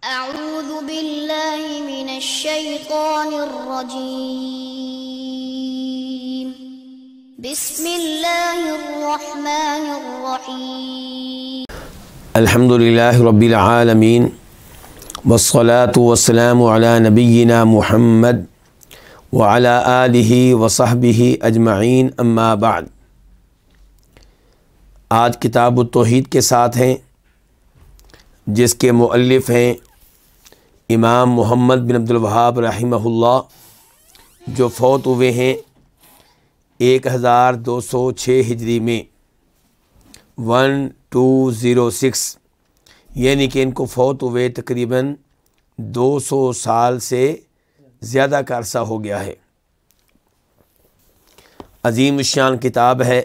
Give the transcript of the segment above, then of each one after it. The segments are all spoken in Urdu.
أعوذ بالله من الشيطان الرجيم. بسم الله الرحمن الرحيم. الحمد لله رب العالمين والصلاة والسلام على نبينا محمد وعلى آله وصحبه أجمعين أما بعد. آج کتاب التوحید کے ساتھ ہیں جس کے مؤلف ہیں امام محمد بن عبد الوہاب رحمہ اللہ، جو فوت ہوئے ہیں 1206 ہجری میں 1206، یعنی کہ ان کو فوت ہوئے تقریباً 200 سال سے زیادہ کا عرصہ ہو گیا ہے۔ عظیم الشان کتاب ہے،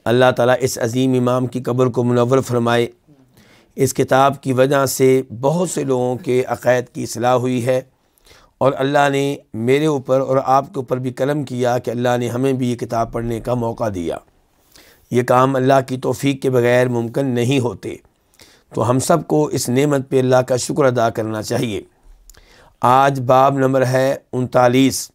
اللہ تعالیٰ اس عظیم امام کی قبر کو منور فرمائے۔ اس کتاب کی وجہ سے بہت سے لوگوں کے عقائد کی اصلاح ہوئی ہے، اور اللہ نے میرے اوپر اور آپ کے اوپر بھی کرم کیا کہ اللہ نے ہمیں بھی یہ کتاب پڑھنے کا موقع دیا۔ یہ کام اللہ کی توفیق کے بغیر ممکن نہیں ہوتے، تو ہم سب کو اس نعمت پہ اللہ کا شکر ادا کرنا چاہیے۔ آج باب نمبر ہے 39۔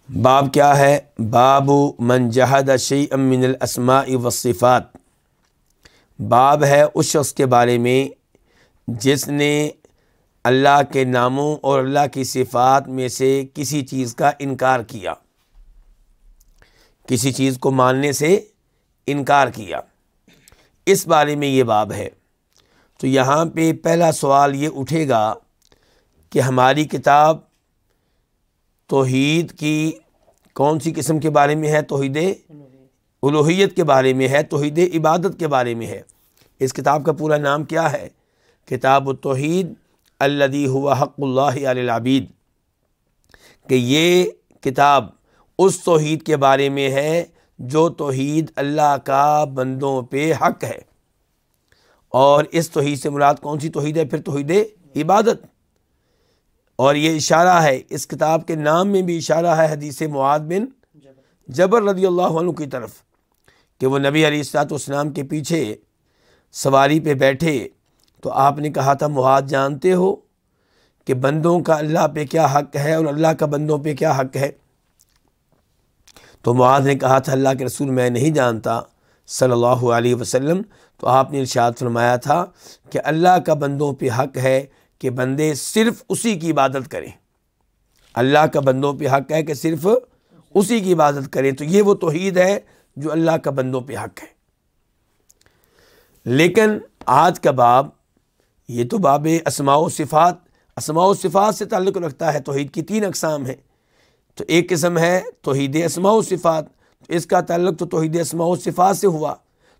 باب کیا ہے؟ باب من جحد شیئا من الاسماء والصفات۔ باب ہے اس شخص کے بارے میں جس نے اللہ کے ناموں اور اللہ کی صفات میں سے کسی چیز کا انکار کیا، کسی چیز کو ماننے سے انکار کیا، اس بارے میں یہ باب ہے۔ تو یہاں پہ پہلا سوال یہ اٹھے گا کہ ہماری کتاب توحید کی کون سی قسم کے بارے میں ہے؟ توحید الوہیت کے بارے میں ہے، توحید عبادت کے بارے میں ہے۔ اس کتاب کا پورا نام کیا ہے؟ کتاب التوحید الذی هو حق اللہ علی العبید، کہ یہ کتاب اس توحید کے بارے میں ہے جو توحید اللہ کا بندوں پہ حق ہے۔ اور اس توحید سے مراد کون سی توحید ہے؟ پھر توحید عبادت۔ اور یہ اشارہ ہے، اس کتاب کے نام میں بھی اشارہ ہے حدیث معاذ بن جبل رضی اللہ عنہ کی طرف، کہ وہ نبی علیہ السلام کے پیچھے سواری پہ بیٹھے تو آپ نے کہا تھا، معاذ جانتے ہو کہ بندوں کا اللہ پہ کیا حق ہے اور اللہ کا بندوں پہ کیا حق ہے؟ تو معاذ نے کہا تھا، اللہ کے رسول میں نہیں جانتا صلی اللہ علیہ وسلم۔ تو آپ نے ارشاد فرمایا تھا کہ اللہ کا بندوں پہ حق ہے کہ بندے صرف اسی کی عبادت کریں۔ اللہ کا بندوں پہ حق ہے کہ صرف اسی کی عبادت کریں۔ تو یہ وہ توحید ہے جو اللہ کا بندوں پہ حق ہے۔ لیکن آج کا باب، یہ تو باب اسماء و صفات، اسماء و صفات سے تعلق رکھتا ہے۔ توحید کی 3 اقسام ہیں، تو ایک قسم ہے توحید اسماء و صفات، تو اس کا تعلق تو توحید اسماء و صفات سے ہوا۔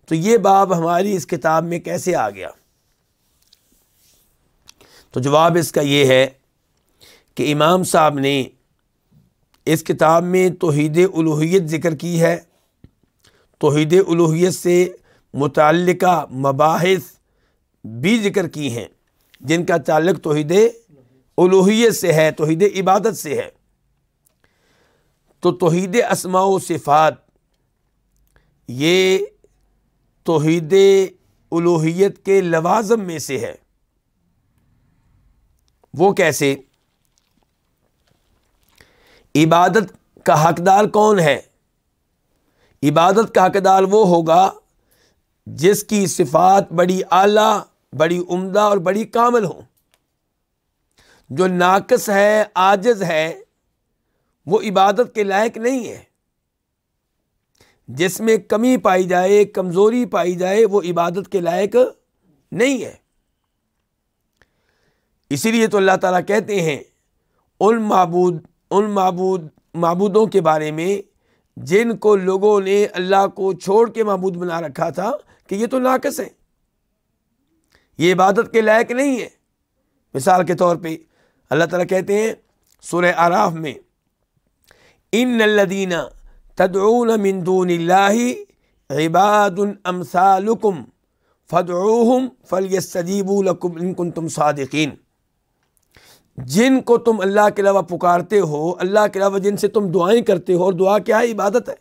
تو یہ باب ہماری اس کتاب میں کیسے آ گیا؟ تو جواب اس کا یہ ہے کہ امام صاحب نے اس کتاب میں توحید الوہیت ذکر کی ہے، توحید الوہیت سے متعلقہ مباحث بھی ذکر کی ہیں جن کا تعلق توحید الوہیت سے ہے، توحید عبادت سے ہے۔ تو توحید اسماء و صفات یہ توحید الوہیت کے لوازم میں سے ہے۔ وہ کیسے؟ عبادت کا حقدار کون ہے؟ عبادت کا حقدار وہ ہوگا جس کی صفات بڑی اعلیٰ، بڑی عمدہ اور بڑی کامل ہوں۔ جو ناقص ہے، عاجز ہے، وہ عبادت کے لائق نہیں ہے۔ جس میں کمی پائی جائے، کمزوری پائی جائے، وہ عبادت کے لائق نہیں ہے۔ اسی لیے تو اللہ تعالیٰ کہتے ہیں ان معبودوں کے بارے میں جن کو لوگوں نے اللہ کو چھوڑ کے معبود بنا رکھا تھا کہ یہ تو ناقص ہیں، یہ عبادت کے لائق نہیں ہے۔ مثال کے طور پہ اللہ تعالیٰ کہتے ہیں سورہ اعراف میں، ان الذین تدعون من دون اللہ عباد امثالکم فادعوہم فلیستجیبوا لکم ان کنتم صادقین۔ جن کو تم اللہ کے علاوہ پکارتے ہو، اللہ کے علاوہ جن سے تم دعائیں کرتے ہو، اور دعا کیا ہے؟ عبادت ہے۔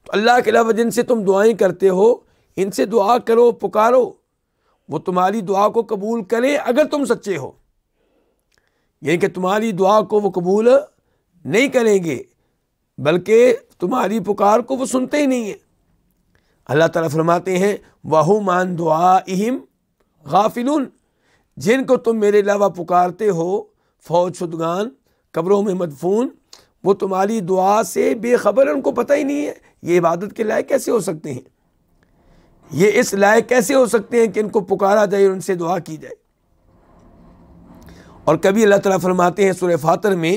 تو اللہ کے علاوہ جن سے تم دعائیں کرتے ہو، ان سے دعا کرو، پکارو، وہ تمہاری دعا کو قبول کریں اگر تم سچے ہو، یعنی کہ تمہاری دعا کو وہ قبول نہیں کریں گے بلکہ تمہاری پکار کو وہ سنتے ہی نہیں ہیں۔ اللہ تعالیٰ فرماتے ہیں وَهُمْ عَنْ دُعَائِهِمْ غافلون، جن کو تم میرے علاوہ پکارتے ہو، فوت شدگان، قبروں میں مدفون، وہ تمہاری دعا سے بے خبر، ان کو پتہ ہی نہیں ہے یہ عبادت کے لائق کیسے ہو سکتے ہیں، یہ اس لائق کیسے ہو سکتے ہیں کہ ان کو پکارا جائے اور ان سے دعا کی جائے۔ اور کبھی اللہ تعالیٰ فرماتے ہیں سورہ فاطر میں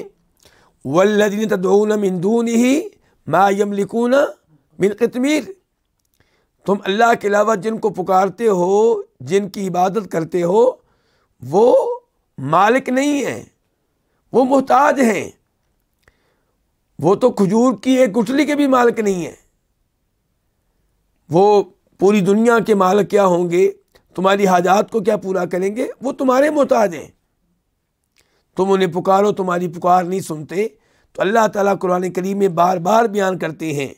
وَالَّذِينَ تَدْعُونَ مِن دُونِهِ مَا يَمْلِكُونَ مِن قِطْمِيرٍ، تم اللہ کے علاوہ جن کو پکارتے ہو، جن کی عبادت کرتے ہو، وہ مالک نہیں ہیں، وہ محتاج ہیں، وہ تو کھجور کی ایک گٹھلی کے بھی مالک نہیں ہیں، وہ پوری دنیا کے مالک کیا ہوں گے، تمہاری حاجات کو کیا پورا کریں گے، وہ تمہارے محتاج ہیں، تم انہیں پکارو تمہاری پکار نہیں سنتے۔ تو اللہ تعالیٰ قرآن کریم میں بار بار بیان کرتے ہیں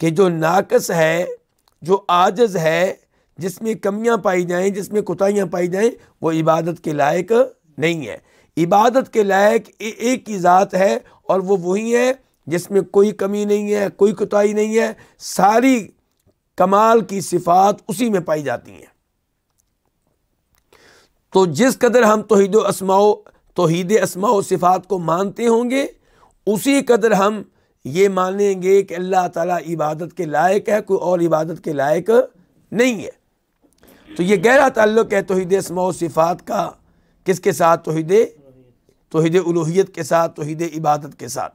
کہ جو ناقص ہے، جو عاجز ہے، جس میں کمیاں پائی جائیں، جس میں کوتاہیاں پائی جائیں، وہ عبادت کے لائق نہیں ہے۔ عبادت کے لائق ایک ہی ذات ہے اور وہ وہی ہے جس میں کوئی کمی نہیں ہے، کوئی کوتاہی نہیں ہے، ساری کمال کی صفات اسی میں پائی جاتی ہیں۔ تو جس قدر ہم توحید اسماء و صفات کو مانتے ہوں گے، اسی قدر ہم یہ مانیں گے کہ اللہ تعالیٰ عبادت کے لائق ہے، کوئی اور عبادت کے لائق نہیں ہے۔ تو یہ گہرا تعلق ہے توحید اسماء و صفات کا، کس کے ساتھ؟ توحید الوہیت کے ساتھ، توحید عبادت کے ساتھ۔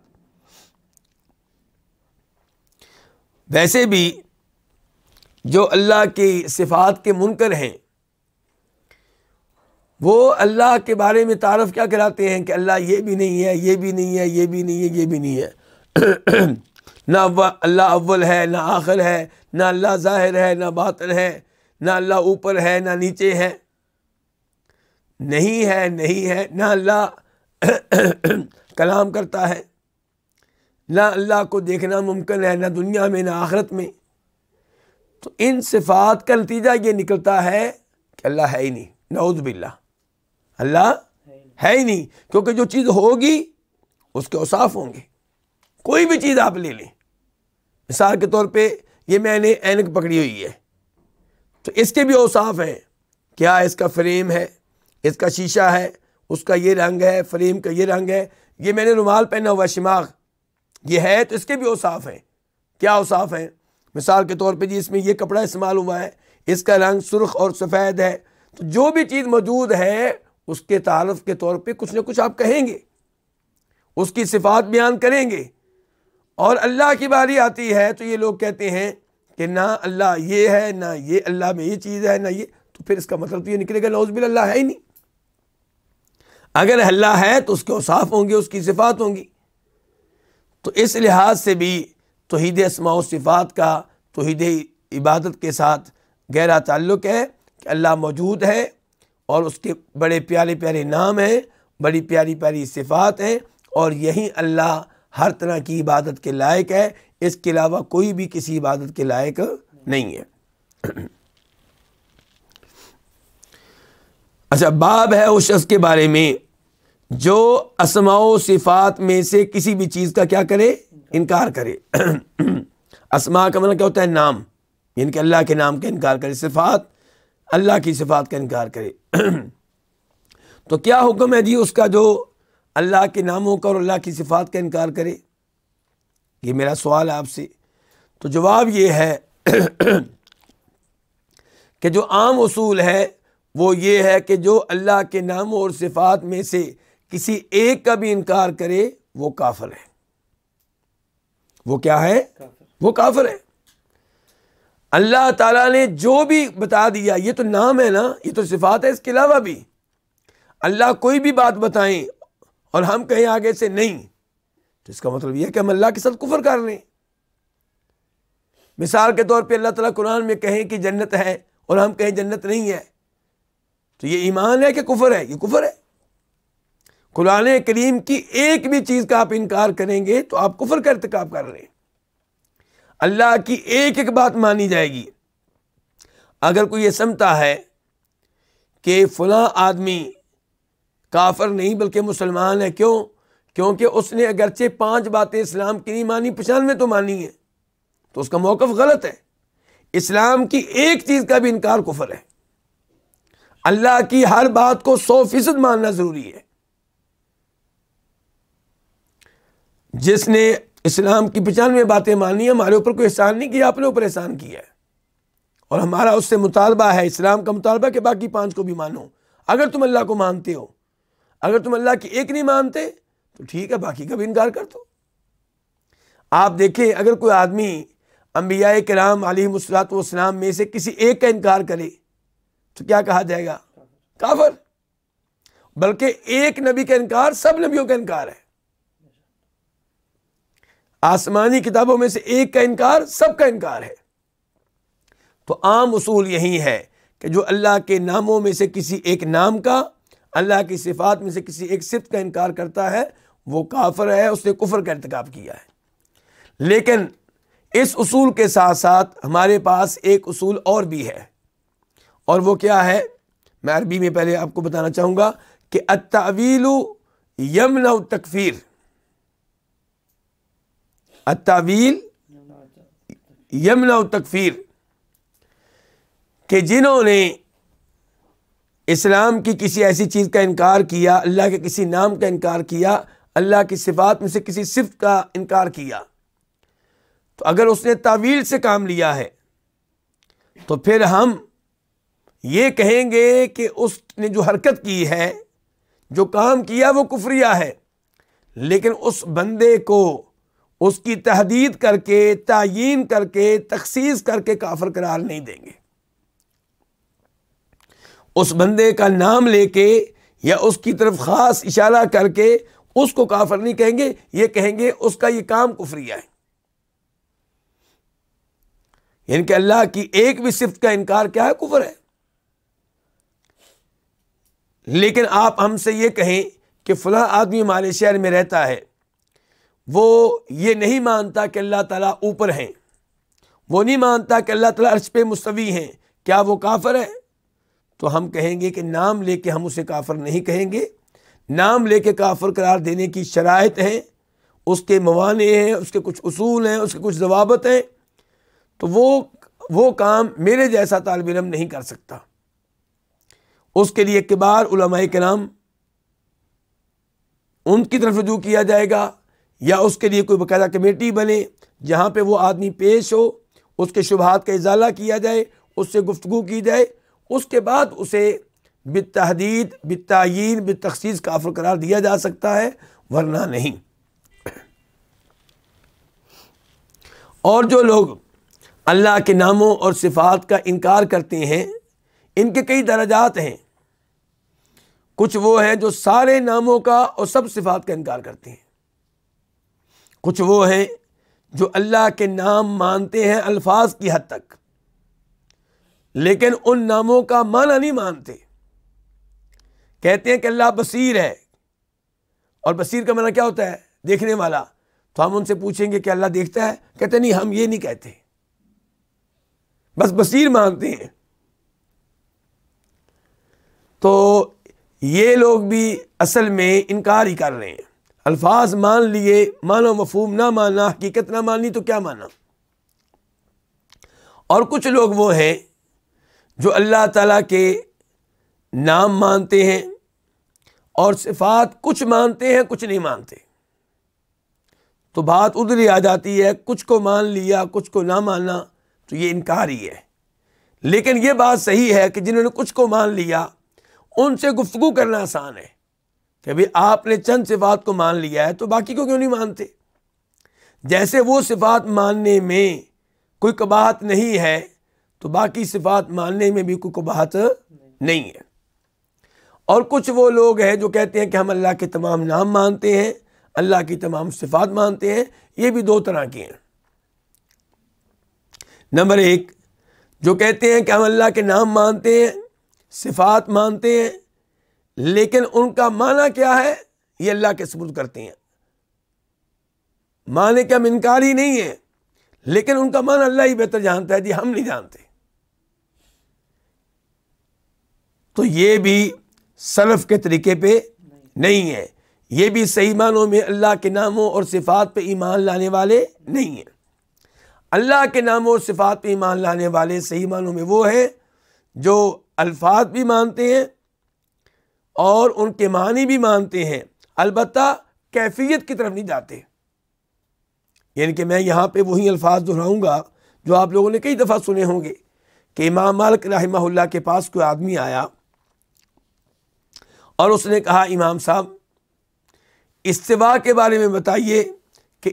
ویسے بھی جو اللہ کی صفات کے منکر ہیں، وہ اللہ کے بارے میں تعارف کیا کراتے ہیں کہ اللہ یہ بھی نہیں ہے، یہ بھی نہیں ہے، یہ بھی نہیں ہے، یہ بھی نہیں ہے۔ نہ اللہ اول ہے، نہ آخر ہے، نہ اللہ ظاہر ہے، نہ باطن ہے، نہ اللہ اوپر ہے، نہ نیچے ہے، نہیں ہے، نہیں ہے، نہ اللہ کلام کرتا ہے، نہ اللہ کو دیکھنا ممکن ہے، نہ دنیا میں، نہ آخرت میں۔ تو ان صفات کا نتیجہ یہ نکلتا ہے کہ اللہ ہے ہی نہیں، نعوذ باللہ، اللہ ہے ہی نہیں، کیونکہ جو چیز ہوگی اس کے اوصاف ہوں گے۔ کوئی بھی چیز آپ لے لیں، مثال کے طور پہ یہ میں نے اینک پکڑی ہوئی ہے، تو اس کے بھی اوصاف ہیں، کیا اس کا فریم ہے، اس کا شیشہ ہے، اس کا یہ رنگ ہے، فریم کا یہ رنگ ہے، یہ میں نے رومال پہنا ہوا شماغ، یہ ہے، تو اس کے بھی اوصاف ہیں۔ کیا اوصاف ہیں؟ مثال کے طور پہ جی اس میں یہ کپڑا استعمال ہوا ہے، اس کا رنگ سرخ اور سفید ہے، تو جو بھی چیز موجود ہے اس کے تعارف کے طور پہ کچھ نہ کچھ آپ کہیں گے، اس کی صفات بیان کریں گے۔ اور اللہ کی باری آتی ہے تو یہ لوگ کہتے ہیں کہ نہ اللہ یہ ہے، نہ یہ اللہ میں یہ چیز ہے، نہ یہ، تو پھر اس کا مطلب تو یہ نکلے گا نعوذ باللہ اللہ ہے ہی نہیں۔ اگر اللہ ہے تو اس کے اوصاف ہوں گے، اس کی صفات ہوں گی۔ تو اس لحاظ سے بھی توحید اسماء و صفات کا توحید عبادت کے ساتھ گہرا تعلق ہے کہ اللہ موجود ہے اور اس کے بڑے پیارے پیارے نام ہیں، بڑی پیاری پیاری صفات ہیں، اور یہی اللہ ہر طرح کی عبادت کے لائق ہے، اس کے علاوہ کوئی بھی کسی عبادت کے لائق نہیں ہے۔ اچھا، باب ہے اس شخص کے بارے میں جو اسماء و صفات میں سے کسی بھی چیز کا کیا کرے؟ انکار کرے۔ اسماء کا مطلب کیا ہوتا ہے؟ نام، یعنی کہ اللہ کے نام کا انکار کرے، صفات اللہ کی صفات کا انکار کرے۔ تو کیا حکم ہے جی اس کا جو اللہ کے ناموں کا اور اللہ کی صفات کا انکار کرے؟ یہ میرا سوال ہے آپ سے۔ تو جواب یہ ہے کہ جو عام اصول ہے وہ یہ ہے کہ جو اللہ کے ناموں اور صفات میں سے کسی ایک کا بھی انکار کرے وہ کافر ہے۔ وہ کیا ہے؟ وہ کافر ہے۔ اللہ تعالیٰ نے جو بھی بتا دیا، یہ تو نام ہے نا، یہ تو صفات ہے، اس کے علاوہ بھی اللہ کوئی بھی بات بتائیں اور ہم کہیں آگے سے نہیں، تو اس کا مطلب یہ ہے کہ ہم اللہ کے ساتھ کفر کر رہے ہیں۔ مثال کے طور پہ اللہ تعالیٰ قرآن میں کہیں کہ جنت ہے اور ہم کہیں جنت نہیں ہے، تو یہ ایمان ہے کہ کفر ہے؟ یہ کفر ہے۔ قرآن کریم کی ایک بھی چیز کا آپ انکار کریں گے تو آپ کفر کا ارتکاب کر رہے ہیں۔ اللہ کی ایک ایک بات مانی جائے گی، اگر کوئی یہ سمجھتا ہے کہ فلاں آدمی کافر نہیں بلکہ مسلمان ہے، کیونکہ اس نے اگرچہ 5 باتیں اسلام کی نہیں مانی، 95 تو مانی ہے، تو اس کا موقف غلط ہے۔ اسلام کی ایک چیز کا بھی انکار کفر ہے۔ اللہ کی ہر بات کو 100% ماننا ضروری ہے۔ جس نے اسلام کی 95 باتیں مانی، ہمارے اوپر کوئی احسان نہیں کیا، اپنے اوپر احسان کیا ہے، اور ہمارا اس سے مطالبہ ہے، اسلام کا مطالبہ کہ باقی 5 کو بھی مانو۔ اگر تم اللہ کو مانتے ہو، اگر تم اللہ کی ایک نہیں مانتے تو ٹھیک ہے، باقی کا بھی انکار کر دو۔ آپ دیکھیں، اگر کوئی آدمی انبیاء کرام علیہم الصلوۃ والسلام میں سے کسی ایک کا انکار کرے تو کیا کہا جائے گا؟ کافر۔ بلکہ ایک نبی کا انکار سب نبیوں کا انکار ہے۔ آسمانی کتابوں میں سے ایک کا انکار سب کا انکار ہے۔ تو عام اصول یہی ہے کہ جو اللہ کے ناموں میں سے کسی ایک نام کا، اللہ کی صفات میں سے کسی ایک صفت کا انکار کرتا ہے وہ کافر ہے، اس نے کفر کا ارتکاب کیا ہے۔ لیکن اس اصول کے ساتھ ساتھ ہمارے پاس ایک اصول اور بھی ہے، اور وہ کیا ہے؟ میں عربی میں پہلے آپ کو بتانا چاہوں گا کہ التأویل یمنع التکفیر۔ التأویل یمنع التکفیر، کہ جنہوں نے اسلام کی کسی ایسی چیز کا انکار کیا، اللہ کے کسی نام کا انکار کیا، اللہ کی صفات میں سے کسی صفت کا انکار کیا، تو اگر اس نے تاویل سے کام لیا ہے تو پھر ہم یہ کہیں گے کہ اس نے جو حرکت کی ہے، جو کام کیا، وہ کفریہ ہے، لیکن اس بندے کو اس کی تحدید کر کے، تعیین کر کے، تخصیص کر کے کافر قرار نہیں دیں گے۔ اس بندے کا نام لے کے یا اس کی طرف خاص اشارہ کر کے اس کو کافر نہیں کہیں گے، یہ کہیں گے اس کا یہ کام کفریہ ہے۔ یعنی کہ اللہ کی ایک بھی صفت کا انکار کیا ہے؟ کفر ہے۔ لیکن آپ ہم سے یہ کہیں کہ فلاں آدمی ہمارے شہر میں رہتا ہے، وہ یہ نہیں مانتا کہ اللہ تعالیٰ اوپر ہیں، وہ نہیں مانتا کہ اللہ تعالیٰ عرش پہ مستوی ہیں، کیا وہ کافر ہے؟ تو ہم کہیں گے کہ نام لے کے ہم اسے کافر نہیں کہیں گے۔ نام لے کے کافر قرار دینے کی شرائط ہیں، اس کے موانع ہیں، اس کے کچھ اصول ہیں، اس کے کچھ ضوابط ہیں، تو وہ کام میرے جیسا طالب علم نہیں کر سکتا۔ اس کے لیے کبار علماء کرام ان کی طرف رجوع کیا جائے گا، یا اس کے لیے کوئی باقاعدہ کمیٹی بنے جہاں پہ وہ آدمی پیش ہو، اس کے شبہات کا ازالہ کیا جائے، اس سے گفتگو کی جائے، اس کے بعد اسے بالتحدید، بالتعیین، بالتخصیص کافر قرار دیا جا سکتا ہے، ورنہ نہیں۔ اور جو لوگ اللہ کے ناموں اور صفات کا انکار کرتے ہیں، ان کے کئی درجات ہیں۔ کچھ وہ ہیں جو سارے ناموں کا اور سب صفات کا انکار کرتے ہیں، کچھ وہ ہیں جو اللہ کے نام مانتے ہیں الفاظ کی حد تک، لیکن ان ناموں کا معنی نہیں مانتے۔ کہتے ہیں کہ اللہ بصیر ہے، اور بصیر کا معنی کیا ہوتا ہے؟ دیکھنے والا۔ تو ہم ان سے پوچھیں گے کہ اللہ دیکھتا ہے؟ کہتے نہیں، ہم یہ نہیں کہتے، بس بصیر مانتے ہیں۔ تو یہ لوگ بھی اصل میں انکار ہی کر رہے ہیں۔ الفاظ مان لیے، معنی و مفہوم نہ ماننا، حقیقت نہ ماننی، تو کیا مانا؟ اور کچھ لوگ وہ ہیں جو اللہ تعالیٰ کے نام مانتے ہیں اور صفات کچھ مانتے ہیں، کچھ نہیں مانتے۔ تو بات ادھر ہی آ جاتی ہے، کچھ کو مان لیا، کچھ کو نہ ماننا، تو یہ انکار ہی ہے۔ لیکن یہ بات صحیح ہے کہ جنہوں نے کچھ کو مان لیا ان سے گفتگو کرنا آسان ہے کہ بھئی آپ نے چند صفات کو مان لیا ہے تو باقی کو کیوں نہیں مانتے؟ جیسے وہ صفات ماننے میں کوئی قباحت نہیں ہے تو باقی صفات ماننے میں بھی کوئی قباحت نہیں ہے۔ اور کچھ وہ لوگ ہیں جو کہتے ہیں کہ ہم اللہ کے تمام نام مانتے ہیں، اللہ کی تمام صفات مانتے ہیں۔ یہ بھی دو طرح کے ہیں۔ نمبر ایک، جو کہتے ہیں کہ ہم اللہ کے نام مانتے ہیں، صفات مانتے ہیں، لیکن ان کا معنی کیا ہے یہ اللہ کے سپرد کرتے ہیں۔ معنی کا ہم انکاری نہیں ہے، لیکن ان کا معنی اللہ ہی بہتر جانتا ہے، جی ہم نہیں جانتے۔ تو یہ بھی سلف کے طریقے پہ نہیں ہے، یہ بھی صحیح معنوں میں اللہ کے ناموں اور صفات پہ ایمان لانے والے نہیں ہیں۔ اللہ کے ناموں اور صفات پہ ایمان لانے والے صحیح معنوں میں وہ ہیں جو الفاظ بھی مانتے ہیں اور ان کے معنی بھی مانتے ہیں، البتہ کیفیت کی طرف نہیں جاتے۔ یعنی کہ میں یہاں پہ وہی الفاظ دہراؤں گا جو آپ لوگوں نے کئی دفعہ سنے ہوں گے کہ امام مالک رحمہ اللہ کے پاس کوئی آدمی آیا اور اس نے کہا امام صاحب استوا کے بارے میں بتائیے کہ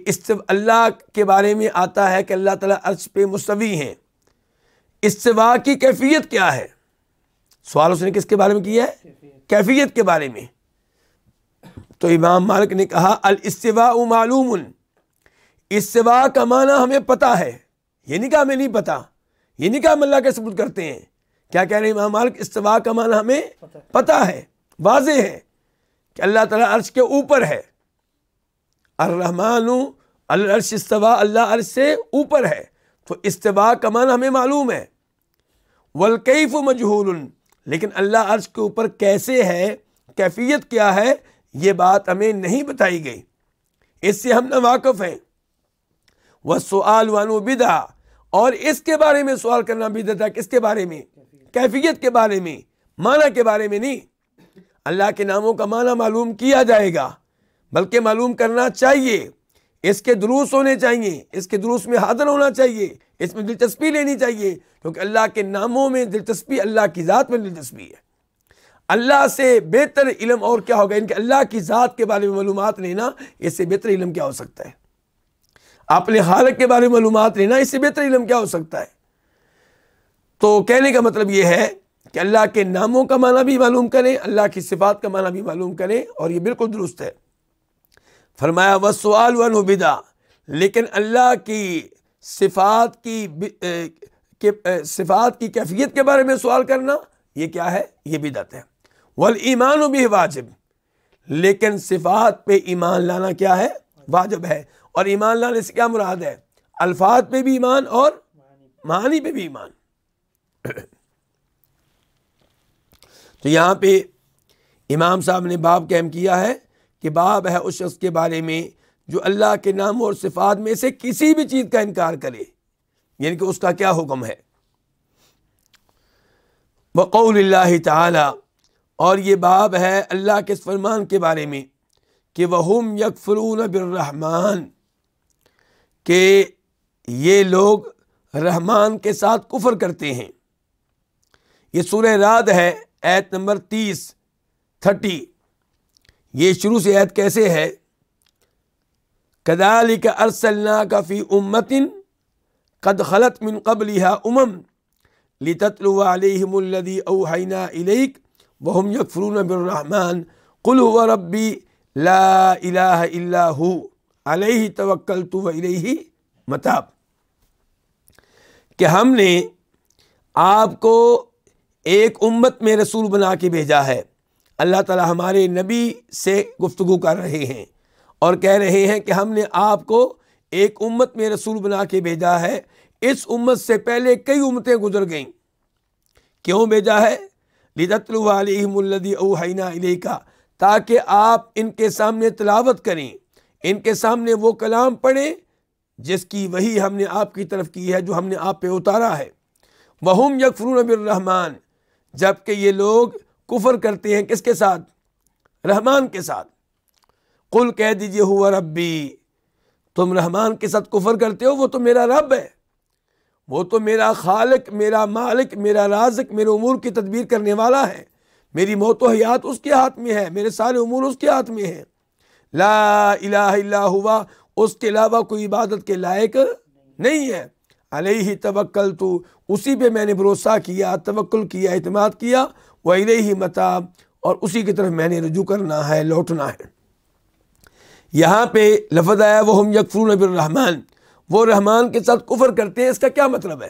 اللہ کے بارے میں آتا ہے کہ اللہ تعالیٰ عرش پہ مستوی ہیں، استوا کی کیفیت کیا ہے؟ سوال اس نے کس کے بارے میں کیا ہے؟ کیفیت کے بارے میں۔ تو امام مالک نے کہا الاستواء معلوم، استوا کا معنی ہمیں پتہ ہے، یہ نہیں کہا ہمیں نہیں پتہ، یہ نہیں کہا ہم اللہ کا ثبوت کرتے ہیں۔ کیا کہہ رہے ہیں امام مالک؟ استوا کا معنی ہمیں پتہ ہے، واضح ہے کہ اللہ تعالیٰ عرش کے اوپر ہے، الرحمن علی العرش استوا، اللہ عرش سے اوپر ہے، تو استوا کا معنی ہمیں معلوم ہے۔ والکیف مجہول، لیکن اللہ عرش کے اوپر کیسے ہے، کیفیت کیا ہے، یہ بات ہمیں نہیں بتائی گئی، اس سے ہم ناواقف ہیں۔ والسؤال عنہ بدعہ، اور اس کے بارے میں سوال کرنا بدعت ہے۔ کس کے بارے میں؟ کیفیت کے بارے میں، معنی کے بارے میں نہیں۔ اللہ کے ناموں کا معنی معلوم کیا جائے گا، بلکہ معلوم کرنا چاہیے، اس کے دروس ہونے چاہیے، اس کے دروس میں حاضر ہونا چاہیے، اس میں دلچسپی لینی چاہیے، کیونکہ اللہ کے ناموں میں دلچسپی اللہ کی ذات میں دلچسپی ہے۔ اللہ سے بہتر علم اور کیا ہوگا؟ ان کے اللہ کی ذات کے بارے میں معلومات لینا، اس سے بہتر علم کیا ہو سکتا ہے؟ اپنے خالق کے بارے میں معلومات لینا، اس سے بہتر علم کیا ہو سکتا ہے؟ تو کہنے کا مطلب یہ ہے کہ اللہ کے ناموں کا معنی بھی معلوم کریں، اللہ کی صفات کا معنی بھی معلوم کریں، اور یہ بالکل درست ہے۔ فرمایا والسؤال عنہ بدعہ، لیکن اللہ کی صفات کی کیفیت کے بارے میں سوال کرنا یہ کیا ہے؟ یہ بدعت ہے۔ والایمان بہ واجب، لیکن صفات پہ ایمان لانا کیا ہے؟ واجب ہے۔ اور ایمان لانے سے کیا مراد ہے؟ الفاظ پہ بھی ایمان اور معانی پہ بھی ایمان۔ تو یہاں پہ امام صاحب نے باب قائم کیا ہے کہ باب ہے اس شخص کے بارے میں جو اللہ کے نام اور صفات میں سے کسی بھی چیز کا انکار کرے، یعنی کہ اس کا کیا حکم ہے۔ وقول اللہ تعالی، اور یہ باب ہے اللہ کے اس فرمان کے بارے میں کہ وہم یکفرون بالرحمن، کہ یہ لوگ رحمان کے ساتھ کفر کرتے ہیں۔ یہ سورہ رعد ہے، آیت نمبر 30۔ یہ شروع سے آیت کیسے ہے؟ کذالک ارسلناک فی امۃ قد خلت من قبلها لتتلو علیہم الذی اوحینا الیک وہم یکفرون بالرحمن قل هو ربی لا الہ الا ہو علیہ توکلت والیہ متاب، کہ ہم نے آپ کو ایک امت میں رسول بنا کے بھیجا ہے۔ اللہ تعالی ہمارے نبی سے گفتگو کر رہے ہیں اور کہہ رہے ہیں کہ ہم نے آپ کو ایک امت میں رسول بنا کے بھیجا ہے، اس امت سے پہلے کئی امتیں گزر گئیں۔ کیوں بھیجا ہے؟ لِتَتْلُوَ عَلَيْهِمُ الَّذِي أَوْحَيْنَا إِلَيْكَ، تاکہ آپ ان کے سامنے تلاوت کریں، ان کے سامنے وہ کلام پڑھیں جس کی وحی ہم نے آپ کی طرف کی ہے، جو ہم نے آپ پہ اتارا ہے۔ وَهُمْ يَكْفُرُونَ بِالرَّحْمَٰنِ، جبکہ یہ لوگ کفر کرتے ہیں کس کے ساتھ؟ رحمان کے ساتھ۔ قل کہہ دیجئے ہوا ربی، تم رحمان کے ساتھ کفر کرتے ہو، وہ تو میرا رب ہے، وہ تو میرا خالق، میرا مالک، میرا رازق، میرے امور کی تدبیر کرنے والا ہے، میری موت و حیات اس کے ہاتھ میں ہے، میرے سارے امور اس کے ہاتھ میں ہیں۔ لا الہ الا ہوا، اس کے علاوہ کوئی عبادت کے لائق نہیں ہے۔ علیہ توکلت، اسی پہ میں نے بھروسہ کیا، توکل کیا، اعتماد کیا، وإلیہ متاب، اور اسی کی طرف میں نے رجوع کرنا ہے، لوٹنا ہے۔ یہاں پہ لفظ آیا وہم یکفرون بالرحمن، وہ رحمان کے ساتھ کفر کرتے ہیں۔ اس کا کیا مطلب ہے؟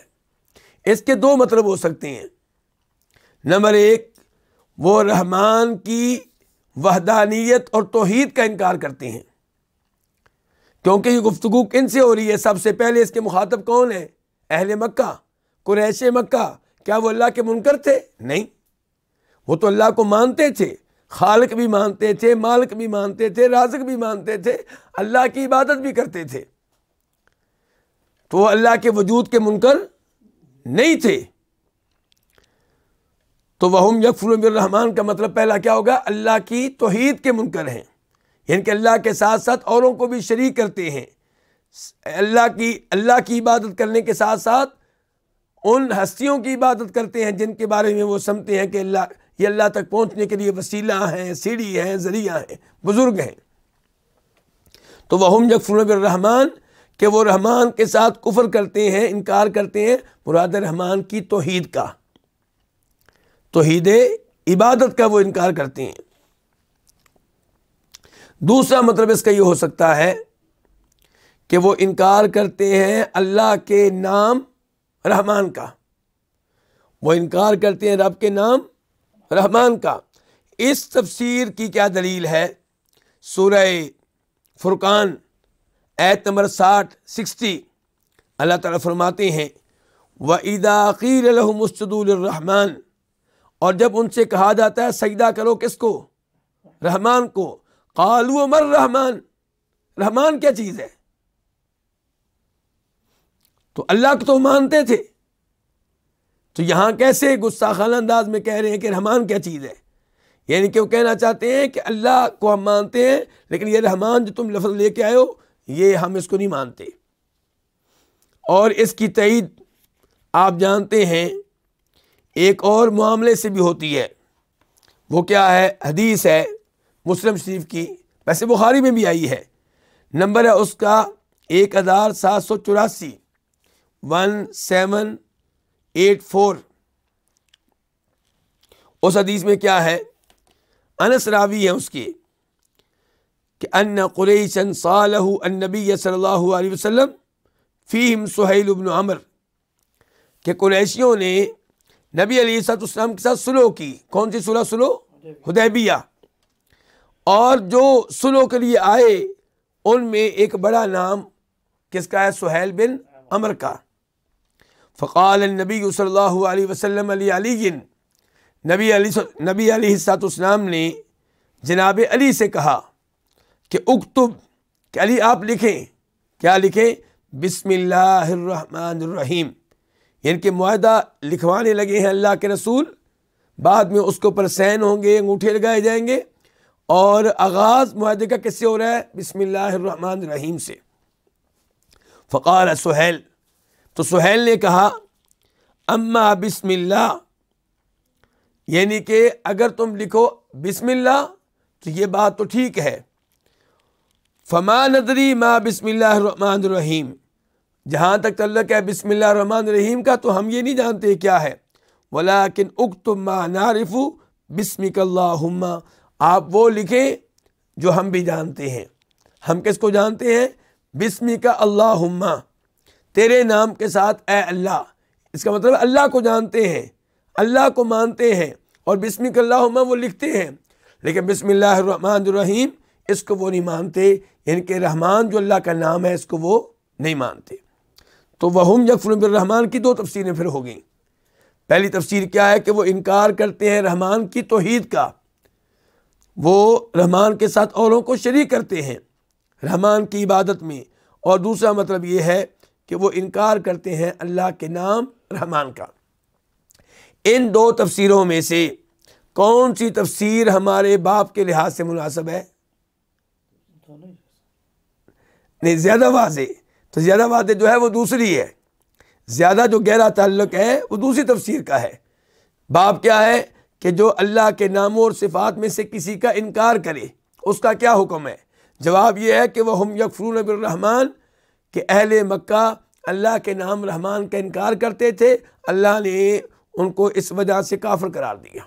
اس کے دو مطلب ہو سکتے ہیں۔ نمبر ایک، وہ رحمان کی وحدانیت اور توحید کا انکار کرتے ہیں، کیونکہ یہ گفتگو کن سے ہو رہی ہے؟ سب سے پہلے اس کے مخاطب کون ہے؟ اہل مکہ، قریش مکہ۔ کیا وہ اللہ کے منکر تھے؟ نہیں، وہ تو اللہ کو مانتے تھے، خالق بھی مانتے تھے، مالک بھی مانتے تھے، رازق بھی مانتے تھے، اللہ کی عبادت بھی کرتے تھے، تو وہ اللہ کے وجود کے منکر نہیں تھے۔ تو وہم یکفرون بالرحمن کا مطلب پہلا کیا ہوگا؟ اللہ کی توحید کے منکر ہیں، یعنی کہ اللہ کے ساتھ ساتھ اوروں کو بھی شریک کرتے ہیں، اللہ کی عبادت کرنے کے ساتھ ساتھ ان ہستیوں کی عبادت کرتے ہیں جن کے بارے میں وہ سمجھتے ہیں کہ یہ اللہ تک پہنچنے کے لیے وسیلہ ہیں، سیڑھی ہیں، ذریعہ ہیں، بزرگ ہیں۔ تو وہم یکفرون بالرحمن کہ وہ رحمان کے ساتھ کفر کرتے ہیں، انکار کرتے ہیں، مراد رحمان کی توحید کا، توحید عبادت کا وہ انکار کرتے ہیں۔ دوسرا مطلب اس کا یہ ہو سکتا ہے کہ وہ انکار کرتے ہیں اللہ کے نام رحمان کا، وہ انکار کرتے ہیں رب کے نام رحمان کا۔ اس تفسیر کی کیا دلیل ہے؟ سورہ فرقان آیت نمبر 60 اللہ تعالیٰ فرماتے ہیں وَإِذَا قِيلَ لَهُمُ اسْجُدُوا لِلرَّحْمَنِ، اور جب ان سے کہا جاتا ہے سجدہ کرو کس کو؟ رحمان کو، قالوا مَا الرحمن، رحمان کیا چیز ہے؟ تو اللہ کو تو مانتے تھے، تو یہاں کیسے گستاخانہ انداز میں کہہ رہے ہیں کہ رحمان کیا چیز ہے؟ یعنی کہ وہ کہنا چاہتے ہیں کہ اللہ کو ہم مانتے ہیں لیکن یہ رحمان جو تم لفظ لے کے آئے ہو یہ ہم اس کو نہیں مانتے۔ اور اس کی تائید آپ جانتے ہیں ایک اور معاملے سے بھی ہوتی ہے، وہ کیا ہے؟ حدیث ہے مسلم شریف کی، ویسے بخاری میں بھی آئی ہے، نمبر ہے اس کا 1784 1784۔ اس حدیث میں کیا ہے؟ انس راوی ہے اس کی کہ ان قریشا صالح النبی صلی اللہ علیہ وسلم فیہم سہیل بن عمر، کہ قریشیوں نے نبی علیہ السلام کے ساتھ صلح کی۔ کون سی صلح؟ صلح حدیبیہ۔ اور جو صلح کے لیے آئے ان میں ایک بڑا نام کس کا ہے؟ سہیل بن عمر کا۔ فقال النبی صلی اللہ علیہ وسلم علی، نبی علیہ السلام نے جناب علی سے کہا کہ اکتب، کہ علی آپ لکھیں۔ کیا لکھیں؟ بسم اللہ الرحمن الرحیم، یعنی کہ معاہدہ لکھوانے لگے ہیں اللہ کے رسول، بعد میں اس کے اوپر سین ہوں گے، انگوٹھے لگائے جائیں گے، اور آغاز معاہدے کا کس سے ہو رہا ہے؟ بسم اللہ الرحمن الرحیم سے۔ فقال سہیل، تو سہیل نے کہا اما بسم اللہ، یعنی کہ اگر تم لکھو بسم اللہ تو یہ بات تو ٹھیک ہے، فما ندری ما بسم اللہ الرحمن الرحیم، جہاں تک تعلق ہے بسم اللہ الرحمن الرحیم کا تو ہم یہ نہیں جانتے کیا ہے، ولیکن اکتب ما نعرف بسمک اللہم، آپ وہ لکھیں جو ہم بھی جانتے ہیں۔ ہم کس کو جانتے ہیں؟ بسمک اللہم، تیرے نام کے ساتھ اے اللہ، اس کا مطلب اللہ کو جانتے ہیں، اللہ کو مانتے ہیں، اور بسمک اللہم وہ لکھتے ہیں، لیکن بسم اللہ الرحمن الرحیم اس کو وہ نہیں مانتے، یعنی کہ رحمان جو اللہ کا نام ہے اس کو وہ نہیں مانتے۔ تو وہم یکفرون بالرحمن کی دو تفسیریں پھر ہو گئیں۔ پہلی تفسیر کیا ہے کہ وہ انکار کرتے ہیں رحمان کی توحید کا، وہ رحمان کے ساتھ اوروں کو شریک کرتے ہیں رحمان کی عبادت میں، اور دوسرا مطلب یہ ہے کہ وہ انکار کرتے ہیں اللہ کے نام رحمان کا۔ ان دو تفسیروں میں سے کون سی تفسیر ہمارے باپ کے لحاظ سے مناسب ہے؟ نہیں، زیادہ واضح، تو زیادہ واضح جو ہے وہ دوسری ہے، زیادہ جو گہرا تعلق ہے وہ دوسری تفسیر کا ہے۔ باب کیا ہے کہ جو اللہ کے ناموں اور صفات میں سے کسی کا انکار کرے اس کا کیا حکم ہے؟ جواب یہ ہے کہ وہ ہم یکفرون بالرحمن، کہ اہل مکہ اللہ کے نام رحمان کا انکار کرتے تھے، اللہ نے ان کو اس وجہ سے کافر قرار دیا۔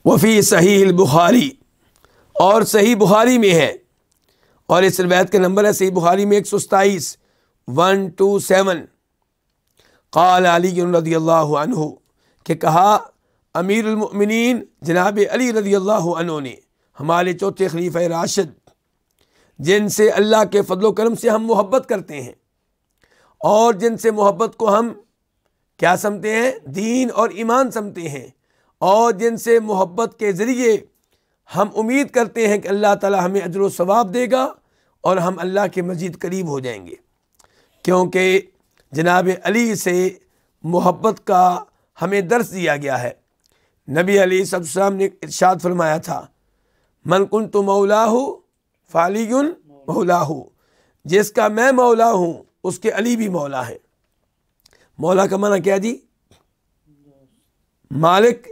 وفی صحیح البخاری، اور صحیح بخاری میں ہے، اور اس روایت کا نمبر ہے صحیح بخاری میں 127 127، قال علی رضی اللہ عنہ، کہ کہا امیر المؤمنین جناب علی رضی اللہ عنہ نے، ہمارے چوتھے خلیفہ راشد جن سے اللہ کے فضل و کرم سے ہم محبت کرتے ہیں، اور جن سے محبت کو ہم کیا سمجھتے ہیں؟ دین اور ایمان سمجھتے ہیں، اور جن سے محبت کے ذریعے ہم امید کرتے ہیں کہ اللہ تعالی ہمیں اجر و ثواب دے گا اور ہم اللہ کے مزید قریب ہو جائیں گے، کیونکہ جناب علی سے محبت کا ہمیں درس دیا گیا ہے۔ نبی علیہ السلام نے ارشاد فرمایا تھا، من کنت مولاہ فعلی مولاہ، جس کا میں مولا ہوں اس کے علی بھی مولا ہیں۔ مولا کا معنی کیا جی؟ مالک،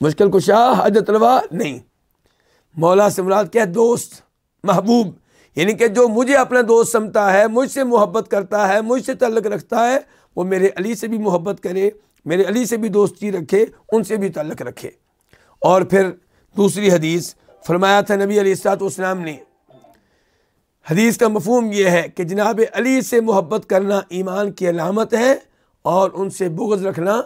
مشکل کشا، حاجت روا نہیں۔ مولا سے مراد کیا ہے؟ دوست، محبوب، یعنی کہ جو مجھے اپنا دوست سمجھتا ہے، مجھ سے محبت کرتا ہے، مجھ سے تعلق رکھتا ہے، وہ میرے علی سے بھی محبت کرے، میرے علی سے بھی دوستی رکھے، ان سے بھی تعلق رکھے۔ اور پھر دوسری حدیث فرمایا تھا نبی علیہ الصلوۃ والسلام نے، حدیث کا مفہوم یہ ہے کہ جناب علی سے محبت کرنا ایمان کی علامت ہے، اور ان سے بغض رکھنا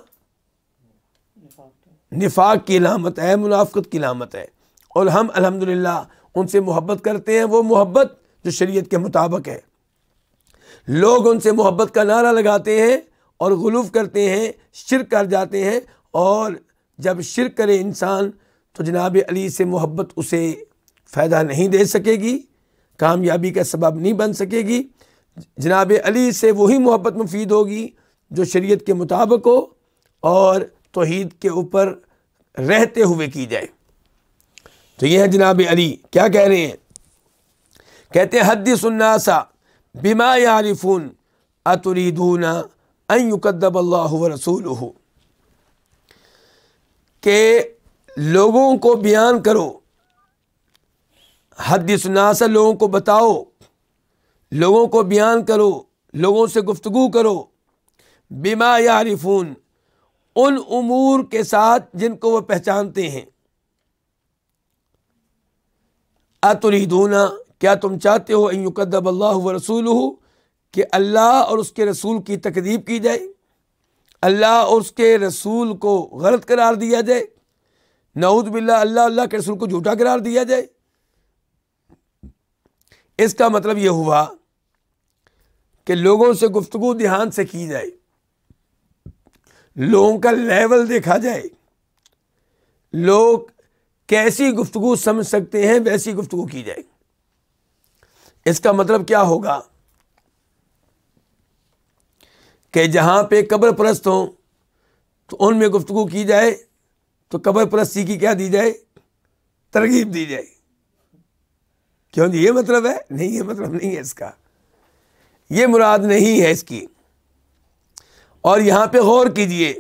نفاق کی علامت ہے، منافقت کی علامت ہے۔ اور ہم الحمدللہ ان سے محبت کرتے ہیں، وہ محبت جو شریعت کے مطابق ہے۔ لوگ ان سے محبت کا نعرہ لگاتے ہیں اور غلو کرتے ہیں، شرک کر جاتے ہیں، اور جب شرک کرے انسان تو جناب علی سے محبت اسے فائدہ نہیں دے سکے گی، کامیابی کا سبب نہیں بن سکے گی۔ جناب علی سے وہی محبت مفید ہوگی جو شریعت کے مطابق ہو اور توحید کے اوپر رہتے ہوئے کی جائے۔ تو یہ ہے جناب علی کیا کہہ رہے ہیں؟ کہتے ہیں حدث الناس بما یعرفون اتریدون ان یکذب اللہ ورسولہ، کہ لوگوں کو بیان کرو، حدث الناس لوگوں کو بتاؤ، لوگوں کو بیان کرو، لوگوں سے گفتگو کرو، بما یعرفون ان امور کے ساتھ جن کو وہ پہچانتے ہیں، اتریدون کیا تم چاہتے ہو ان یکذب اللہ ورسولہ کہ اللہ اور اس کے رسول کی تکذیب کی جائے، اللہ اور اس کے رسول کو غلط قرار دیا جائے، نعوذ باللہ اللہ کے رسول کو جھوٹا قرار دیا جائے۔ اس کا مطلب یہ ہوا کہ لوگوں سے گفتگو دھیان سے کی جائے، لوگوں کا لیول دیکھا جائے، لوگ کیسی گفتگو سمجھ سکتے ہیں ویسی گفتگو کی جائے۔ اس کا مطلب کیا ہوگا کہ جہاں پہ قبر پرست ہوں تو ان میں گفتگو کی جائے تو قبر پرستی کی کیا دی جائے؟ ترغیب دی جائے۔ کیوں جی یہ مطلب ہے؟ نہیں، یہ مطلب نہیں ہے اس کا، یہ مراد نہیں ہے اس کی۔ اور یہاں پہ غور کیجئے،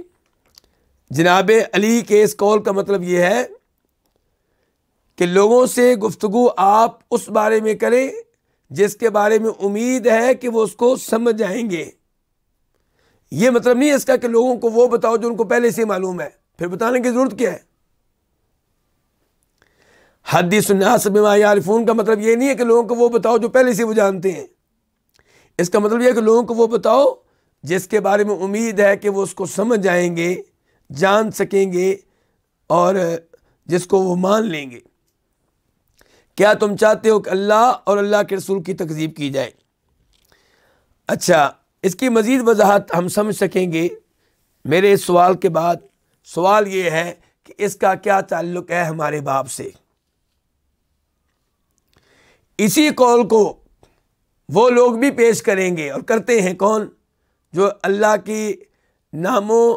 جناب علی کے اس قول کا مطلب یہ ہے کہ لوگوں سے گفتگو آپ اس بارے میں کریں جس کے بارے میں امید ہے کہ وہ اس کو سمجھ جائیں گے۔ یہ مطلب نہیں ہے اس کا کہ لوگوں کو وہ بتاؤ جو ان کو پہلے سے معلوم ہے، پھر بتانے کی ضرورت کیا ہے؟ حدیث الناس بما یعرفون کا مطلب یہ نہیں ہے کہ لوگوں کو وہ بتاؤ جو پہلے سے وہ جانتے ہیں۔ اس کا مطلب یہ ہے کہ لوگوں کو وہ بتاؤ جس کے بارے میں امید ہے کہ وہ اس کو سمجھ جائیں گے، جان سکیں گے، اور جس کو وہ مان لیں گے۔ کیا تم چاہتے ہو کہ اللہ اور اللہ کے رسول کی تکذیب کی جائے؟ اچھا، اس کی مزید وضاحت ہم سمجھ سکیں گے میرے اس سوال کے بعد۔ سوال یہ ہے کہ اس کا کیا تعلق ہے ہمارے باب سے؟ اسی قول کو وہ لوگ بھی پیش کریں گے اور کرتے ہیں، کون؟ جو اللہ کی ناموں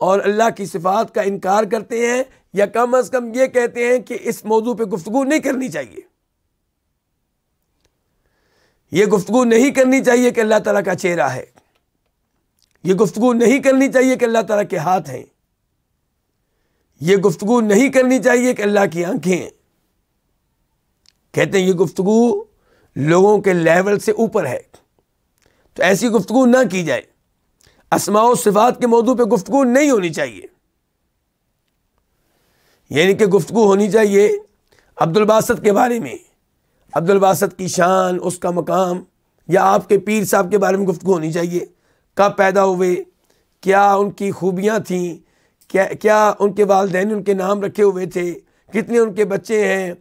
اور اللہ کی صفات کا انکار کرتے ہیں، یا کم از کم یہ کہتے ہیں کہ اس موضوع پہ گفتگو نہیں کرنی چاہیے۔ یہ گفتگو نہیں کرنی چاہیے کہ اللہ تعالیٰ کا چہرہ ہے، یہ گفتگو نہیں کرنی چاہیے کہ اللہ تعالیٰ کے ہاتھ ہیں، یہ گفتگو نہیں کرنی چاہیے کہ اللہ کی آنکھیں ہیں۔ کہتے ہیں یہ گفتگو لوگوں کے لیول سے اوپر ہے، تو ایسی گفتگو نہ کی جائے۔ اسماء و صفات کے موضوع پہ گفتگو نہیں ہونی چاہیے، یعنی کہ گفتگو ہونی چاہیے عبد الباسط کے بارے میں، عبد الباسط کی شان، اس کا مقام، یا آپ کے پیر صاحب کے بارے میں گفتگو ہونی چاہیے، کب پیدا ہوئے، کیا ان کی خوبیاں تھیں، کیا ان کے والدین ان کے نام رکھے ہوئے تھے، کتنے ان کے بچے ہیں،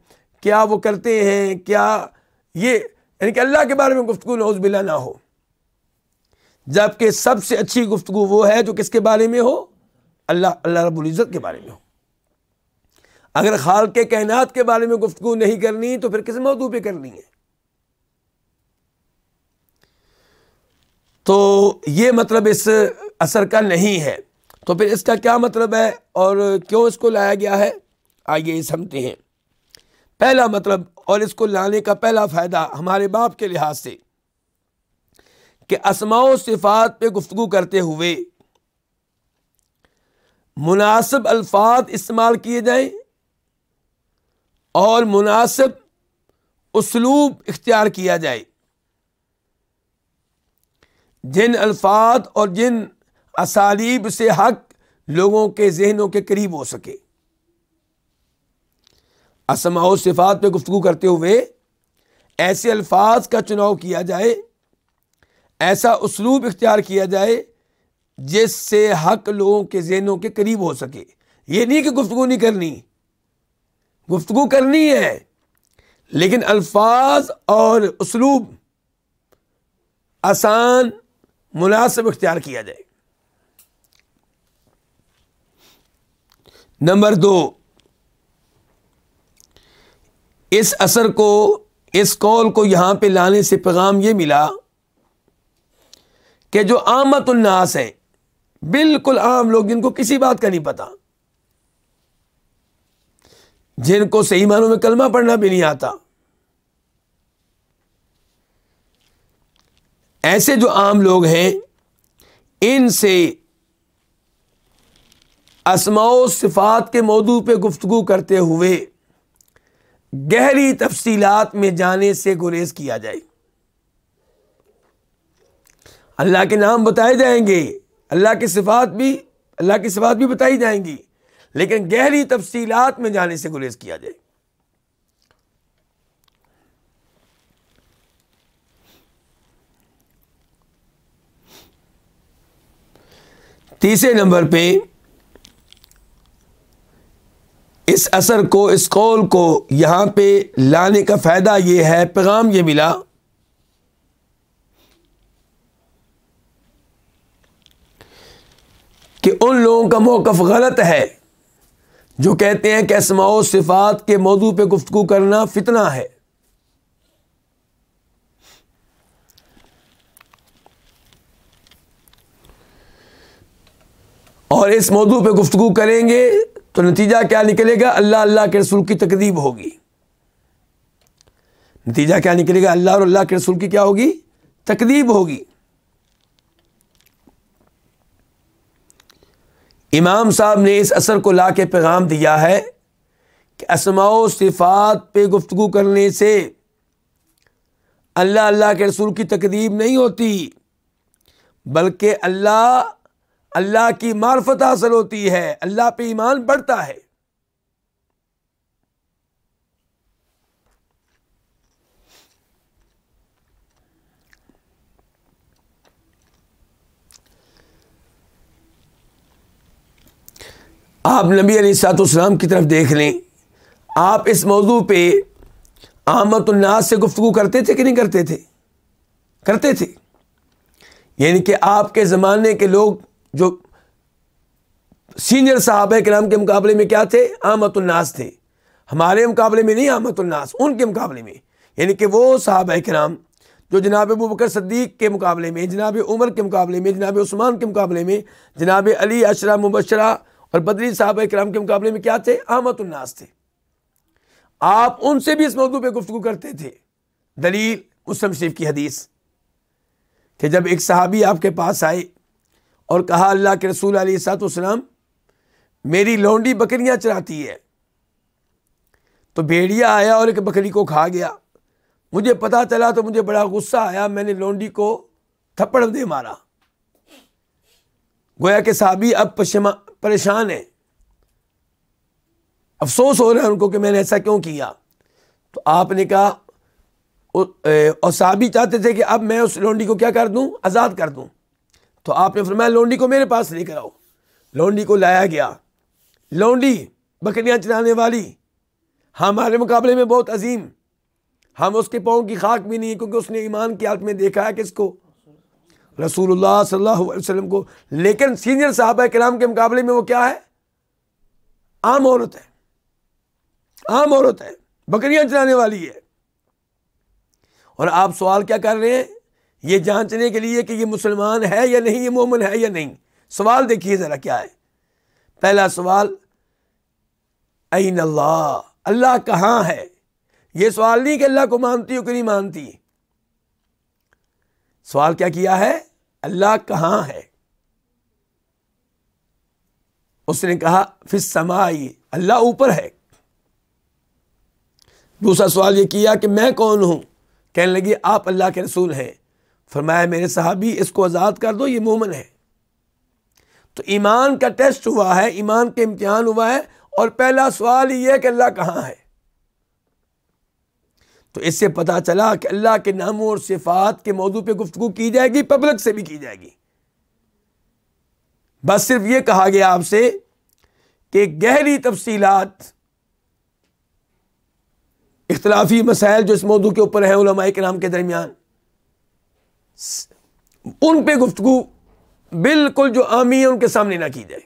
کیا وہ کرتے ہیں، کیا یہ، یعنی کہ اللہ کے بارے میں گفتگو نعوذ باللہ نہ ہو۔ جبکہ سب سے اچھی گفتگو وہ ہے جو کس کے بارے میں ہو؟ اللہ رب العزت کے بارے میں ہو۔ اگر خالق کائنات کے بارے میں گفتگو نہیں کرنی تو پھر کس موضوع پہ کرنی ہے؟ تو یہ مطلب اس اثر کا نہیں ہے۔ تو پھر اس کا کیا مطلب ہے اور کیوں اس کو لایا گیا ہے؟ آئیے سمجھتے ہیں۔ پہلا مطلب اور اس کو لانے کا پہلا فائدہ ہمارے باپ کے لحاظ سے کہ اسماء و صفات پہ گفتگو کرتے ہوئے مناسب الفاظ استعمال کیے جائیں اور مناسب اسلوب اختیار کیا جائے، جن الفاظ اور جن اسالیب سے حق لوگوں کے ذہنوں کے قریب ہو سکے۔ اسماء و صفات پہ گفتگو کرتے ہوئے ایسے الفاظ کا چناؤ کیا جائے، ایسا اسلوب اختیار کیا جائے جس سے حق لوگوں کے ذہنوں کے قریب ہو سکے۔ یہ نہیں کہ گفتگو نہیں کرنی، گفتگو کرنی ہے، لیکن الفاظ اور اسلوب آسان مناسب اختیار کیا جائے۔ نمبر 2، اس اثر کو، اس قول کو یہاں پہ لانے سے پیغام یہ ملا کہ جو عامت الناس ہیں، بالکل عام لوگ جن کو کسی بات کا نہیں پتا، جن کو صحیح معنوں میں کلمہ پڑھنا بھی نہیں آتا، ایسے جو عام لوگ ہیں ان سے اسماء و صفات کے موضوع پہ گفتگو کرتے ہوئے گہری تفصیلات میں جانے سے گریز کیا جائے۔ اللہ کے نام بتائے جائیں گے، اللہ کی صفات بھی بتائی جائیں گی، لیکن گہری تفصیلات میں جانے سے گریز کیا جائے۔ تیسرے نمبر پہ اس اثر کو، اس قول کو یہاں پہ لانے کا فائدہ یہ ہے، پیغام یہ ملا کہ ان لوگوں کا موقف غلط ہے جو کہتے ہیں کہ اسماء و صفات کے موضوع پہ گفتگو کرنا فتنہ ہے۔ اور اس موضوع پہ گفتگو کریں گے تو نتیجہ کیا نکلے گا؟ اللہ کے رسول کی تکذیب ہوگی۔ نتیجہ کیا نکلے گا؟ اللہ کے رسول کی کیا ہوگی؟ تکذیب ہوگی۔ امام صاحب نے اس اثر کو لا کے پیغام دیا ہے کہ اسماء و صفات پہ گفتگو کرنے سے اللہ کے رسول کی تکذیب نہیں ہوتی، بلکہ اللہ کی معرفت حاصل ہوتی ہے، اللہ پہ ایمان بڑھتا ہے۔ آپ نبی علیہ الصلوۃ والسلام کی طرف دیکھ لیں، آپ اس موضوع پہ عامت الناس سے گفتگو کرتے تھے کہ نہیں کرتے تھے؟ کرتے تھے۔ یعنی کہ آپ کے زمانے کے لوگ جو سینئر صحابہ کرام کے مقابلے میں کیا تھے؟ عامت الناس تھے۔ ہمارے مقابلے میں نہیں عامت الناس، ان کے مقابلے میں، یعنی کہ وہ صحابہ کرام جو جناب ابوبکر صدیق کے مقابلے میں، جناب عمر کے مقابلے میں، جناب عثمان کے مقابلے میں، جناب علی عشرہ مبشرہ اور بدری صحابہ کرام کے مقابلے میں کیا تھے؟ عامت الناس تھے۔ آپ ان سے بھی اس موضوع پہ گفتگو کرتے تھے۔ دلیل مسلم شریف کی حدیث کہ جب ایک صحابی آپ کے پاس آئے اور کہا اللہ کے رسول علیہ الصلوۃ والسلام میری لونڈی بکریاں چراتی ہے، تو بھیڑیا آیا اور ایک بکری کو کھا گیا، مجھے پتا چلا تو مجھے بڑا غصہ آیا، میں نے لونڈی کو تھپڑ دے مارا۔ گویا کہ صحابی اب پریشان ہے، افسوس ہو رہا ہے ان کو کہ میں نے ایسا کیوں کیا۔ تو آپ نے کہا، اور صحابی چاہتے تھے کہ اب میں اس لونڈی کو کیا کر دوں؟ آزاد کر دوں۔ تو آپ نے فرمایا لونڈی کو میرے پاس لے کر آؤ۔ لونڈی کو لایا گیا۔ لونڈی بکریاں چرانے والی ہمارے مقابلے میں بہت عظیم، ہم اس کے پاؤں کی خاک بھی نہیں، کیونکہ اس نے ایمان کی حالت میں دیکھا ہے کس کو؟ رسول اللہ صلی اللہ علیہ وسلم کو، لیکن سینئر صحابہ کرام کے مقابلے میں وہ کیا ہے؟ عام عورت ہے، عام عورت ہے، بکریاں چلانے والی ہے۔ اور آپ سوال کیا کر رہے ہیں؟ یہ جانچنے کے لیے کہ یہ مسلمان ہے یا نہیں، یہ مومن ہے یا نہیں۔ سوال دیکھیے ذرا کیا ہے۔ پہلا سوال این اللہ، اللہ کہاں ہے؟ یہ سوال نہیں کہ اللہ کو مانتی ہو کہ نہیں مانتی، سوال کیا کیا ہے؟ اللہ کہاں ہے؟ اس نے کہا فی السماء، اللہ اوپر ہے۔ دوسرا سوال یہ کیا کہ میں کون ہوں؟ کہنے لگی آپ اللہ کے رسول ہیں۔ فرمایا میرے صحابی اس کو آزاد کر دو، یہ مومن ہے۔ تو ایمان کا ٹیسٹ ہوا ہے، ایمان کے امتحان ہوا ہے، اور پہلا سوال یہ ہے کہ اللہ کہاں ہے۔ تو اس سے پتا چلا کہ اللہ کے ناموں اور صفات کے موضوع پہ گفتگو کی جائے گی، پبلک سے بھی کی جائے گی۔ بس صرف یہ کہا گیا آپ سے کہ گہری تفصیلات، اختلافی مسائل جو اس موضوع کے اوپر ہیں علماء کرام کے درمیان، ان پہ گفتگو بالکل جو عامی ہے ان کے سامنے نہ کی جائے،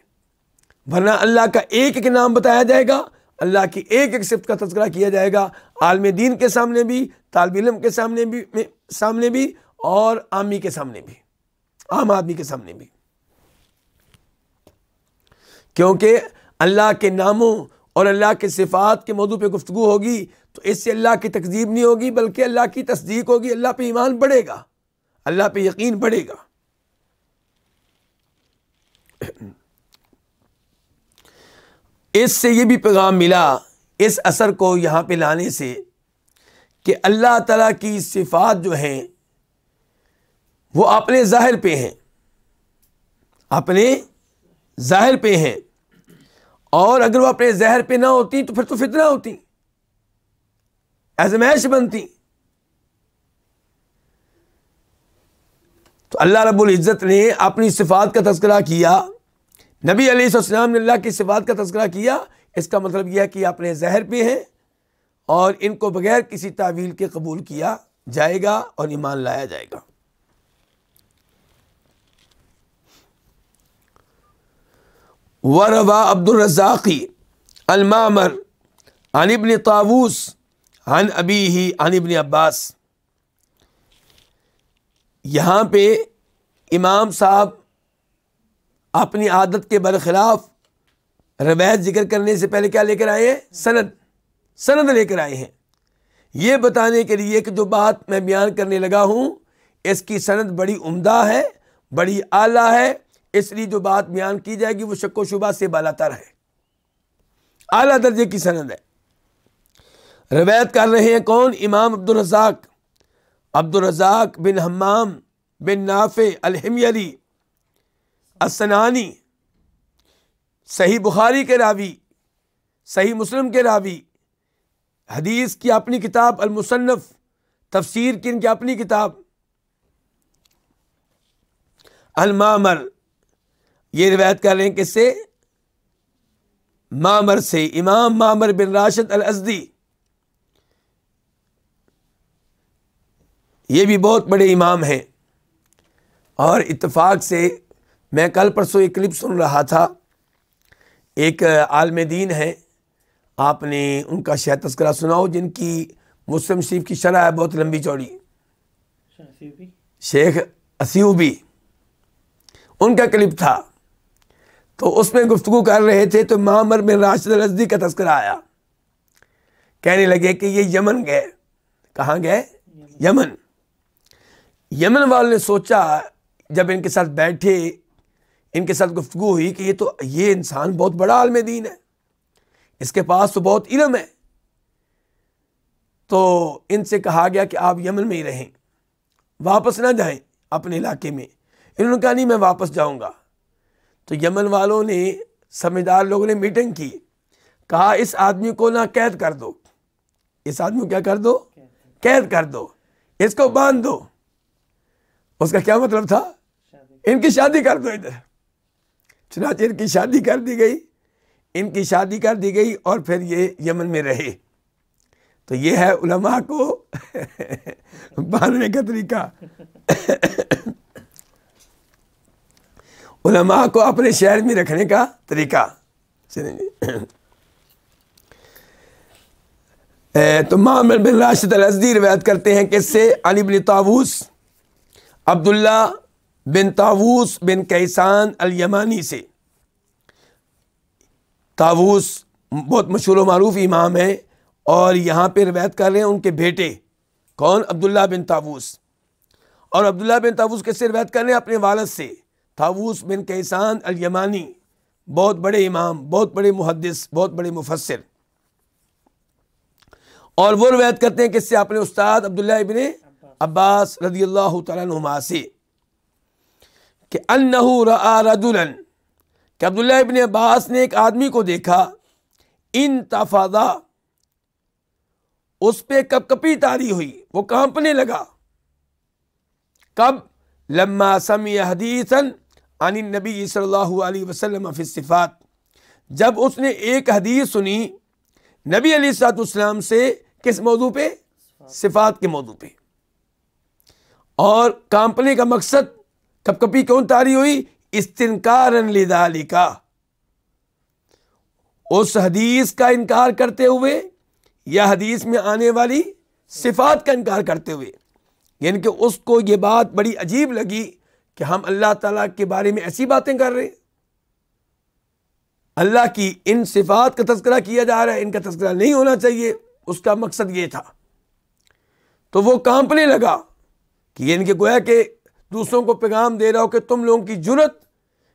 ورنہ اللہ کا ایک ایک نام بتایا جائے گا، اللہ کی ایک ایک صفت کا تذکرہ کیا جائے گا، عالم دین کے سامنے بھی، طالب علم کے سامنے بھی اور عامی کے سامنے بھی، عام آدمی کے سامنے بھی۔ کیونکہ اللہ کے ناموں اور اللہ کے صفات کے موضوع پہ گفتگو ہوگی تو اس سے اللہ کی تکذیب نہیں ہوگی، بلکہ اللہ کی تصدیق ہوگی، اللہ پہ ایمان بڑھے گا، اللہ پہ یقین بڑھے گا۔ اس سے یہ بھی پیغام ملا، اس اثر کو یہاں پہ لانے سے، کہ اللہ تعالیٰ کی صفات جو ہیں وہ اپنے ظاہر پہ ہیں، اپنے ظاہر پہ ہیں، اور اگر وہ اپنے ظاہر پہ نہ ہوتی تو پھر تو فتنہ ہوتی، آزمائش بنتی۔ تو اللہ رب العزت نے اپنی صفات کا تذکرہ کیا، نبی علیہ السلام نے اللہ کی صفات کا تذکرہ کیا، اس کا مطلب یہ ہے کہ اپنے ظاہر پہ ہیں اور ان کو بغیر کسی تعویل کے قبول کیا جائے گا اور ایمان لایا جائے گا۔ وَرَوَى عبد الرزاق المعمر عن ابن طاووس عن ابیہ عن ابن عباس۔ یہاں پہ امام صاحب اپنی عادت کے برخلاف روایت ذکر کرنے سے پہلے کیا لے کر آئے ہیں؟ سند لے کر آئے ہیں، یہ بتانے کے لیے کہ جو بات میں بیان کرنے لگا ہوں اس کی سند بڑی عمدہ ہے، بڑی اعلیٰ ہے، اس لیے جو بات بیان کی جائے گی وہ شک و شبہ سے بالاتر ہے، اعلیٰ درجے کی سند ہے۔ روایت کر رہے ہیں کون؟ امام عبد الرزاق بن حمام بن نافع الحمیری السنانی، صحیح بخاری کے راوی، صحیح مسلم کے راوی، حدیث کی اپنی کتاب المصنف، تفسیر کی ان کی اپنی کتاب المعمر، یہ روایت کر رہے ہیں کس سے؟ معمر سے، امام معمر بن راشد الازدی، یہ بھی بہت بڑے امام ہیں۔ اور اتفاق سے میں کل پرسوں ایک کلپ سن رہا تھا، ایک عالم دین ہے، آپ نے ان کا شاید تذکرہ سنا ہو، جن کی مسلم شریف کی شرح ہے بہت لمبی چوڑی، شیخ اسیوبی، ان کا کلپ تھا، تو اس میں گفتگو کر رہے تھے تو معمر بن راشد الازدی کا تذکرہ آیا، کہنے لگے کہ یہ یمن گئے۔ کہاں گئے؟ یمن والوں نے سوچا جب ان کے ساتھ بیٹھے، ان کے ساتھ گفتگو ہوئی کہ یہ انسان بہت بڑا عالم دین ہے، اس کے پاس تو بہت علم ہے، تو ان سے کہا گیا کہ آپ یمن میں ہی رہیں، واپس نہ جائیں اپنے علاقے میں۔ انہوں نے کہا نہیں میں واپس جاؤں گا۔ تو یمن والوں نے، سمجھدار لوگوں نے میٹنگ کی، کہا اس آدمی کو نہ قید کر دو، اس آدمی کو کیا کر دو؟ قید کر دو، اس کو باندھ دو۔ اس کا کیا مطلب تھا؟ ان کی شادی کر دو ادھر۔ چنانچہ ان کی شادی کر دی گئی اور پھر یہ یمن میں رہے۔ تو یہ ہے علماء کو باندھنے کا طریقہ۔ علماء کو اپنے شہر میں رکھنے کا طریقہ. تو معمر بن راشد الازدی روایت کرتے ہیں کہ اس سے عن ابن طاووس عبداللہ بن طاووس بن کیسان الیمانی سے. طاووس بہت مشہور و معروف امام ہیں اور یہاں پہ روایت کر رہے ہیں ان کے بیٹے. کون؟ عبداللہ بن طاووس. اور عبداللہ بن طاووس کس سے روایت کر رہے ہیں؟ اپنے والد سے، طاووس بن کیسان الیمانی، بہت بڑے امام، بہت بڑے محدث، بہت بڑے مفسر. اور وہ روایت کرتے ہیں کس سے؟ اپنے استاد عبداللہ ابن عباس رضی اللہ تعالیٰ عنہما سے کہ انہ رأى رجلا، کہ عبداللہ ابن عباس نے ایک آدمی کو دیکھا، انتفضا، اس پہ کپ کپی طاری ہوئی، وہ کانپنے لگا. کب؟ لما سمع حدیثا عن النبی صلی اللہ علیہ وسلم فی الصفات، جب اس نے ایک حدیث سنی نبی علیہ الصلوۃ والسلام سے. کس موضوع پہ؟ صفات کے موضوع پہ. اور کانپنے کا مقصد، کپ کپی کیوں طاری ہوئی؟ استنکارا لذالک، اس حدیث کا انکار کرتے ہوئے یا حدیث میں آنے والی صفات کا انکار کرتے ہوئے. یعنی کہ اس کو یہ بات بڑی عجیب لگی کہ ہم اللہ تعالیٰ کے بارے میں ایسی باتیں کر رہے ہیں، اللہ کی ان صفات کا تذکرہ کیا جا رہا ہے، ان کا تذکرہ نہیں ہونا چاہیے. اس کا مقصد یہ تھا. تو وہ کانپنے لگا کہ یعنی کہ گویا کہ دوسروں کو پیغام دے رہا ہو کہ تم لوگوں کی جرت،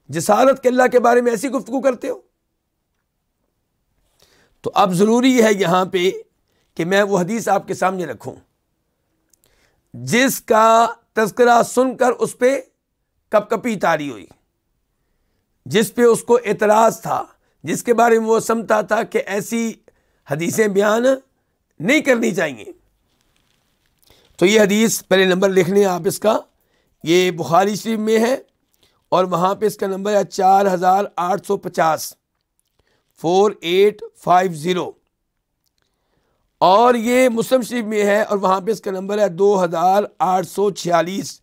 جسارت کے اللہ کے بارے میں ایسی گفتگو کرتے ہو. تو اب ضروری ہے یہاں پہ کہ میں وہ حدیث آپ کے سامنے رکھوں جس کا تذکرہ سن کر اس پہ کپ کپی طاری ہوئی، جس پہ اس کو اعتراض تھا، جس کے بارے میں وہ سمجھتا تھا کہ ایسی حدیثیں بیان نہیں کرنی چاہیے. تو یہ حدیث پہلے نمبر لکھ لیں آپ اس کا، یہ بخاری شریف میں ہے اور وہاں پہ اس کا نمبر ہے 4850 4850. اور یہ مسلم شریف میں ہے اور وہاں پہ اس کا نمبر ہے 2846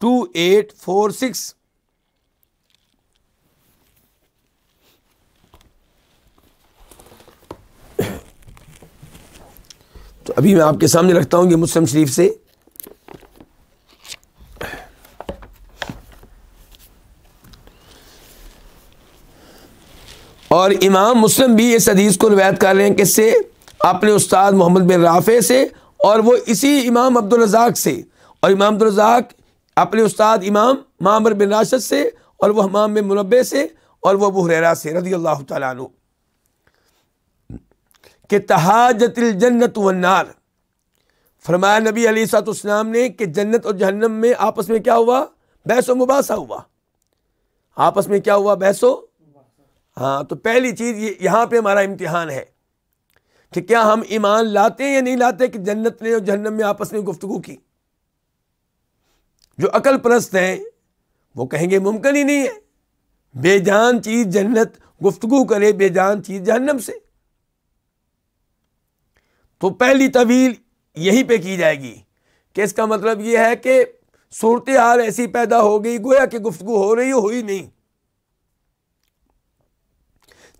2846. تو ابھی میں آپ کے سامنے رکھتا ہوں یہ مسلم شریف سے. اور امام مسلم بھی اس حدیث کو روایت کر رہے ہیں کس سے؟ اپنے استاد محمد بن رافع سے، اور وہ اسی امام عبدالرزاق سے، اور امام عبدالرزاق اپنے استاد امام معمر بن راشد سے، اور وہ حمام بن منبہ سے، اور وہ ابو ہریرہ سے رضی اللہ تعالیٰ عنہ کہ تحاجت الجنت والنار، فرمایا نبی علیہ الصلوۃ والسلام نے کہ جنت اور جہنم میں آپس میں کیا ہوا؟ بحث و مباحثہ ہوا. آپس میں کیا ہوا؟ بحث و. ہاں، تو پہلی چیز یہاں پہ ہمارا امتحان ہے کہ کیا ہم ایمان لاتے ہیں یا نہیں لاتے کہ جنت نے اور جہنم میں آپس میں گفتگو کی. جو عقل پرست ہیں وہ کہیں گے ممکن ہی نہیں ہے، بے جان چیز جنت گفتگو کرے بے جان چیز جہنم سے. تو پہلی طویل یہیں پہ کی جائے گی کہ اس کا مطلب یہ ہے کہ صورتحال ایسی پیدا ہو گئی گویا کہ گفتگو ہو رہی ہوئی نہیں.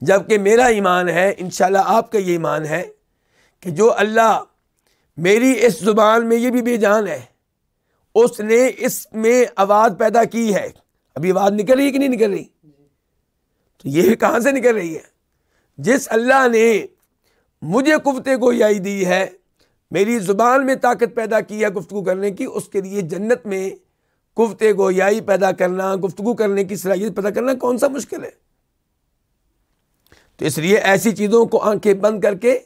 جبکہ میرا ایمان ہے، انشاءاللہ آپ کا یہ ایمان ہے کہ جو اللہ میری اس زبان میں یہ بھی بے جان ہے، اس نے اس میں آواز پیدا کی ہے. ابھی آواز نکل رہی ہے کہ نہیں نکل رہی؟ تو یہ کہاں سے نکل رہی ہے؟ جس اللہ نے مجھے قوت گویائی دی ہے، میری زبان میں طاقت پیدا کی ہے گفتگو کرنے کی، اس کے لیے جنت میں قوت گویائی پیدا کرنا، گفتگو کرنے کی صلاحیت پیدا کرنا کون سا مشکل ہے؟ تو اس لیے ایسی چیزوں کو آنکھیں بند کر کے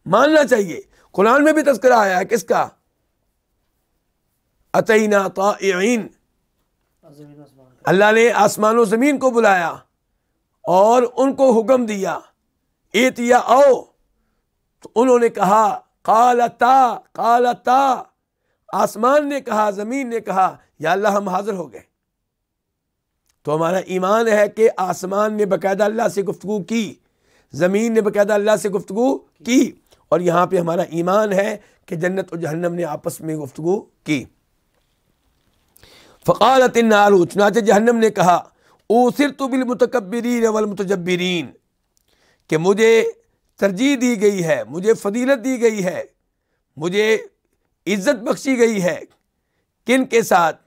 ماننا چاہیے. قرآن میں بھی تذکرہ آیا ہے کس کا؟ اتینا طائعین، اللہ نے آسمان و زمین کو بلایا اور ان کو حکم دیا ایتیا آؤ، تو انہوں نے کہا قالتا، آسمان نے کہا، زمین نے کہا یا اللہ ہم حاضر ہو گئے. تو ہمارا ایمان ہے کہ آسمان نے باقاعدہ اللہ سے گفتگو کی، زمین نے باقاعدہ اللہ سے گفتگو کی، اور یہاں پہ ہمارا ایمان ہے کہ جنت اور جہنم نے آپس میں گفتگو کی. فقالت النار، چنانچہ جہنم نے کہا اوثرت بالمتکبرین والمتجبرین، کہ مجھے ترجیح دی گئی ہے، مجھے فضیلت دی گئی ہے، مجھے عزت بخشی گئی ہے، کن کے ساتھ؟